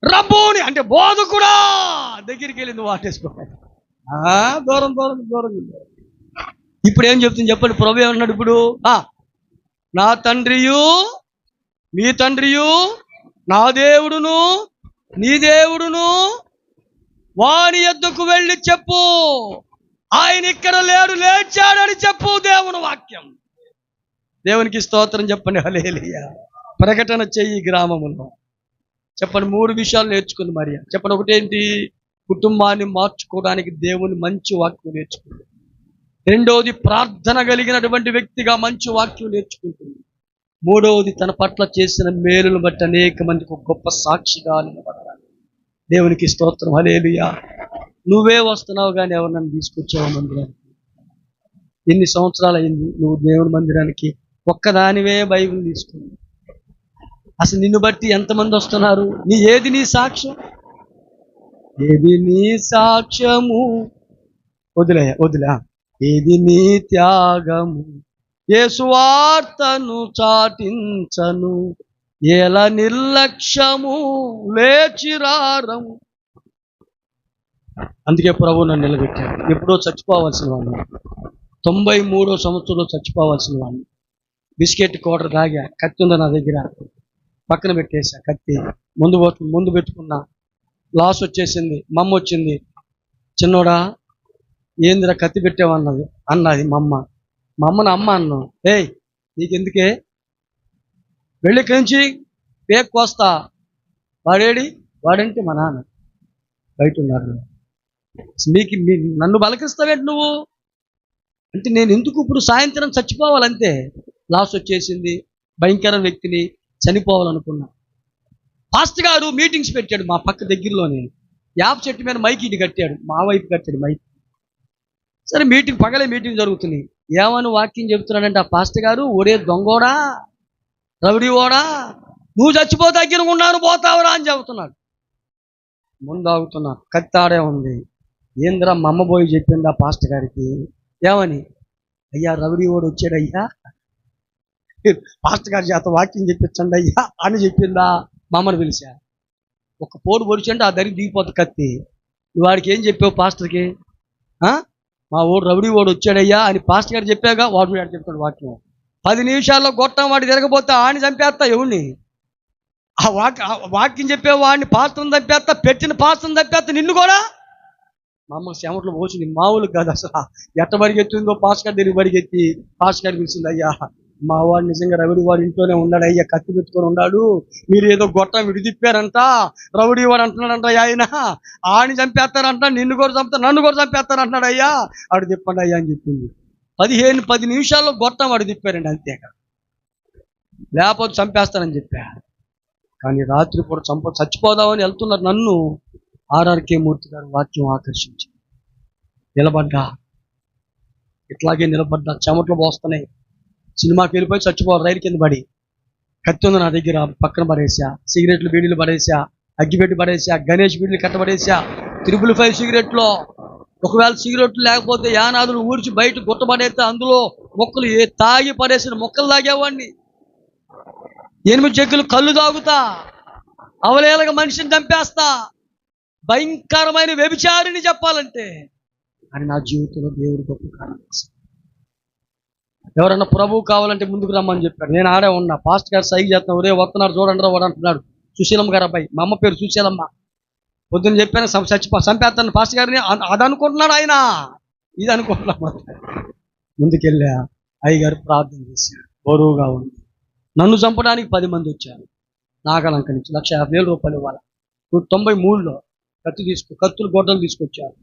రబ్బూని అంటే బోధకుడా దగ్గరికి వెళ్ళి నువ్వు వాటేసుకోవాలి. దూరం దూరం దూరం. ఇప్పుడు ఏం చెప్తుంది చెప్పండి? ప్రభు ఏమన్నాడు? ఇప్పుడు నా తండ్రియు మీ తండ్రియు నా దేవుడును నీ దేవుడును వాని యొద్దకు వెళ్ళి చెప్పు, ఆయన ఇక్కడ లేడు, లేచాడని చెప్పు. దేవుని వాక్యం. దేవునికి స్తోత్రం చెప్పండి. హల్లెలూయా. ప్రకటన చెయ్యి గ్రామములో. చెప్పండి. 3 విషయాలు నేర్చుకుంది మరియా. చెప్పండి. ఒకటేంటి? కుటుంబాన్ని మార్చుకోవడానికి దేవుని మంచి వాక్యం నేర్చుకుంది. రెండవది, ప్రార్థన కలిగినటువంటి వ్యక్తిగా మంచి వాక్యం నేర్చుకుంటుంది. మూడవది, తన పట్ల చేసిన మేలును బట్టి అనేక మందికి ఒక గొప్ప సాక్షిగా నిలబడాలి. దేవునికి స్తోత్రం. హల్లెలూయా. నువ్వే వస్తున్నావు కానీ ఎవరినైనా తీసుకొచ్చావు మందిరానికి? ఎన్ని సంవత్సరాలు అయింది నువ్వు దేవుని మందిరానికి ఒక్కదానివే బైబిల్ తీసుకుని? అసలు నిన్ను బట్టి ఎంతమంది వస్తున్నారు? ఏది నీ సాక్ష్యం? ఏది నీ సాక్ష్యము? వదిలే. ఏది నీ త్యాగము? యేసు వార్తను చాటించను ఎలా నిర్లక్ష్యము లేచిరారము. అందుకే ప్రభు నన్ను నిలబెట్టాడు. ఎప్పుడో చచ్చిపోవాల్సిన వాడిని, 93వ సంవత్సరంలో చచ్చిపోవాల్సిన వాడిని. బిస్కెట్ కోటర్ తాగా, కత్తి ఉందా నా దగ్గర, పక్కన పెట్టేసా కత్తి. ముందు పెట్టుకున్నా. లాస్ వచ్చేసింది. మమ్మ వచ్చింది. చిన్నోడా ఏందిరా కత్తి పెట్టావన్నది మా అమ్మను అమ్మ అన్నాను. ఏయ్ నీకెందుకే, వెళ్ళి కంచి పేక్ కోస్తా. వాడంటే మా నాన్న బయట ఉన్నారు. నన్ను బలకిస్తావేంటి నువ్వు అంటే? నేను ఎందుకు ఇప్పుడు సాయంత్రం చచ్చిపోవాలంతే. లాస్ వచ్చేసింది, భయంకర వ్యక్తిని, చనిపోవాలనుకున్నా. పాస్టర్ గారు మీటింగ్స్ పెట్టాడు మా పక్క దగ్గరలోనే. యాప్ చెట్టు మీద మైక్ ఇటు కట్టాడు, మా వైపు కట్టాడు మైక్. సరే పగలే మీటింగ్ జరుగుతుంది. ఏమని వాక్యం చెబుతున్నాడంటే ఆ పాస్టర్ గారు, ఒరే దొంగోడా, రౌడీవోడా, నువ్వు చచ్చిపోతే అగ్గినుకున్నాను పోతావురా అని చెబుతున్నాడు. ముందు ఆగుతున్నా, కత్తాడే ఉంది. ఏంద్రా మా అమ్మ పోయి చెప్పింది ఆ పాస్టర్ గారికి. ఏమని? అయ్యా రౌడీవోడు వచ్చాడు అయ్యా, పాస్టర్ గారి చేత వాక్యం చెప్పించండి అయ్యా అని చెప్పిందా. మా అమ్మని పిలిచా. ఒక పోడు పొడిచంటే ఆ దరికి దిగిపోతుంది కత్తి. నువ్వు వాడికి ఏం చెప్పావు పాస్టర్కి? మా ఓడు రౌడీ ఓడు వచ్చాడయ్యా అని పాస్టర్ గారు చెప్పాగా. వాడు చెప్తాడు వాక్యం. 10 నిమిషాల్లో గొట్టం వాడి తిరగబోతే ఆడిని చంపేస్తా. ఎవరిని? ఆ వాక్యం చెప్పే వాడిని పాస్టర్ని చంపేస్తా, పెట్టిన పాస్టర్ని చంపేస్తా, నిన్ను కూడా. మా అమ్మ చెమట్లో పోసింది. మామూలు కాదు అసలు. ఎట్ట బరిగెత్తిందో పాస్టర్ గారి దగ్గరికి బరిగెత్తి పాస్టర్ గారు పిలిచింది. అయ్యా మా వాడు నిజంగా రౌడీ వాడు ఇంట్లోనే ఉన్నాడు అయ్యా, కత్తి పెట్టుకొని ఉన్నాడు, మీరు ఏదో గొట్టం విడిదిప్పారంట, రౌడీ వాడు అంటున్నాడంట ఆయన, ఆడిని చంపేస్తారంట, నిన్ను కూడా చంపుతారు, నన్ను కూడా చంపేస్తారంటున్నాడు అయ్యా, ఆడు తిప్పండి అయ్యా అని చెప్పింది. 10 నిమిషాల్లో గొట్టం వాడు తిప్పారండి అంతేగా, లేకపోతే చంపేస్తానని చెప్పా. కానీ రాత్రి పూట చచ్చిపోదామని వెళ్తున్నారు. నన్ను ఆర్ఆర్కే మూర్తి గారు వాక్యం ఆకర్షించి నిలబడ్డా. ఇట్లాగే నిలబడ్డా, చెమటలు పోస్తున్నాయి. సినిమాకి వెళ్ళిపోయి చచ్చిపోవాలి రైలు కింద పడి. కత్తి ఉంది నా దగ్గర, పక్కన పడేసా. సిగరెట్లు బీడీలు పడేసా, అగ్గిపెట్టి పడేసా, గణేష్ బీడీలు కట్టబడేసా. 555 సిగరెట్లో ఒకవేళ సిగరెట్లు లేకపోతే యానాదులు ఊడ్చి బయట గుట్టబడేస్తే అందులో మొక్కలు తాగి పడేసిన మొక్కలు తాగేవాడిని. 8 జగ్గులు కళ్ళు తాగుతా, అవలేలగా మనిషిని చంపేస్తా, భయంకరమైన వ్యభిచారిని చెప్పాలంటే. అని నా జీవితంలో దేవుడు గొప్ప కారణం. ఎవరన్నా ప్రభువు కావాలంటే ముందుకు రమ్మని చెప్పాడు. నేను ఆడే ఉన్నా. పాస్టర్ గారు సైకి చేస్తున్నా, ఒరే వస్తున్నారు చూడండి రా వాడు అంటున్నాడు. సుశీలమ్మ గారు అబ్బాయి, మా అమ్మ పేరు సుశీలమ్మ. పొద్దున్న చెప్పాను చంపేస్తాను పాస్టర్ గారిని. అది అనుకుంటున్నాడు ఆయన, ఇది అనుకుంటున్నా. ముందుకెళ్ళా. అయ్యగారు ప్రార్థన చేశాడు. బరువుగా ఉంది. నన్ను చంపడానికి 10 మంది వచ్చారు. నాగలంక నుంచి 1,50,000 రూపాయలు ఇవ్వాలి. 93లో కత్తులు గొడ్డలు తీసుకొచ్చారు.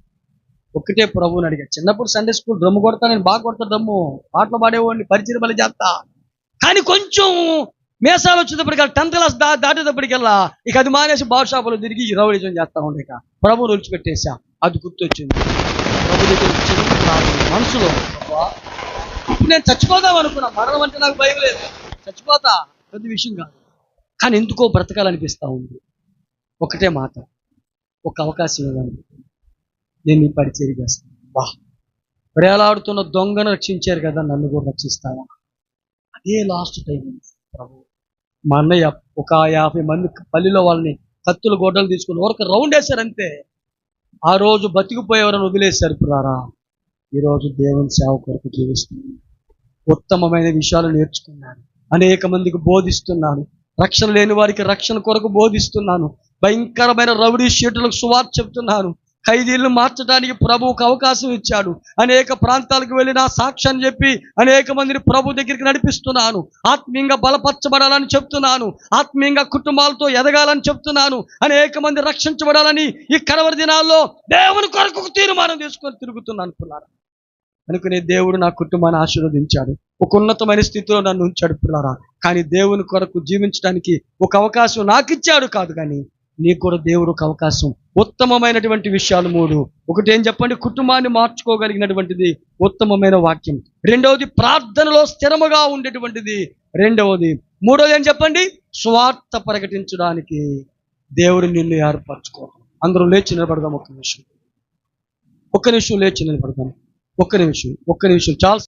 ఒక్కటే ప్రభువుని అడిగా. చిన్నప్పుడు సండే స్కూల్ డ్రమ్ము కొడతా, నేను బాగా కొడతా డ్రమ్ము, పాటలు పాడేవాడిని, పరిచయం బలి చేస్తా. కానీ కొంచెం మేసాలు వచ్చేటప్పటికి 10th క్లాస్ దాటేటప్పటికల్లా ఇక అది మానేసి బార్ షాపులో తిరిగి రౌడీజం చేస్తా ఉండే. ఇక ప్రభువుని ఒలిచిపెట్టేసా. అది గుర్తొచ్చింది. ప్రభు దగ్గర మనసులో ఇప్పుడు నేను చచ్చిపోదాం అనుకున్నా. మరణం అంటే నాకు భయం లేదు, చచ్చిపోతా, పెద్ద విషయం కాదు. కానీ ఎందుకో బ్రతకాలనిపిస్తూ ఉంది. ఒకటే మాట, ఒక అవకాశం ఇవ్వండి, నేను నీ పరిచయం చేస్తాను. వేలాడుతున్న దొంగను రక్షించారు కదా, నన్ను కూడా రక్షిస్తావా? అదే లాస్ట్ టైం ప్రభు. మా అన్నయ్య ఒక 50 మంది పల్లిలో వాళ్ళని కత్తులు గొడ్డలు తీసుకుని ఊరక రౌండ్ వేశారంతే. ఆ రోజు బతికిపోయేవారని వదిలేశారు. పురారా ఈరోజు దేవుని సేవ కొరకు జీవిస్తున్నాను. ఉత్తమమైన విషయాలు నేర్చుకున్నాను, అనేక మందికి బోధిస్తున్నాను, రక్షణ లేని వారికి రక్షణ కొరకు బోధిస్తున్నాను. భయంకరమైన రౌడీ షీటులకు సువార్త చెప్తున్నాను. ఖైదీలను మార్చడానికి ప్రభువుకు అవకాశం ఇచ్చాడు. అనేక ప్రాంతాలకు వెళ్ళి నా సాక్ష్యాన్ని చెప్పి అనేక మందిని ప్రభు దగ్గరికి నడిపిస్తున్నాను. ఆత్మీయంగా బలపరచబడాలని చెప్తున్నాను. ఆత్మీయంగా కుటుంబాలతో ఎదగాలని చెప్తున్నాను. అనేక మంది రక్షించబడాలని ఈ కడవరి దినాల్లో దేవుని కొరకు ఒక తీర్మానం తీసుకొని తిరుగుతున్నాను పిల్లారా. అనుకునే దేవుడు నా కుటుంబాన్ని ఆశీర్వదించాడు. ఒక ఉన్నతమైన స్థితిలో నన్ను ఉంచాడు పిల్లారా. కానీ దేవుని కొరకు జీవించడానికి ఒక అవకాశం నాకు ఇచ్చాడు కాదు, కానీ నీ కూడా దేవుడు ఒక అవకాశం. ఉత్తమమైనటువంటి విషయాలు 3. ఒకటి ఏం చెప్పండి? కుటుంబాన్ని మార్చుకోగలిగినటువంటిది ఉత్తమమైన వాక్యం. రెండవది ప్రార్థనలో స్థిరముగా ఉండేటువంటిది రెండవది. మూడవది ఏం చెప్పండి? స్వార్థ ప్రకటించడానికి దేవుడు నిన్ను ఏర్పరచుకోవడం. అందరూ లేచి నిలబడదాం. ఒక్క నిమిషం లేచి నిలబడదాం. ఒక్క నిమిషం చాలా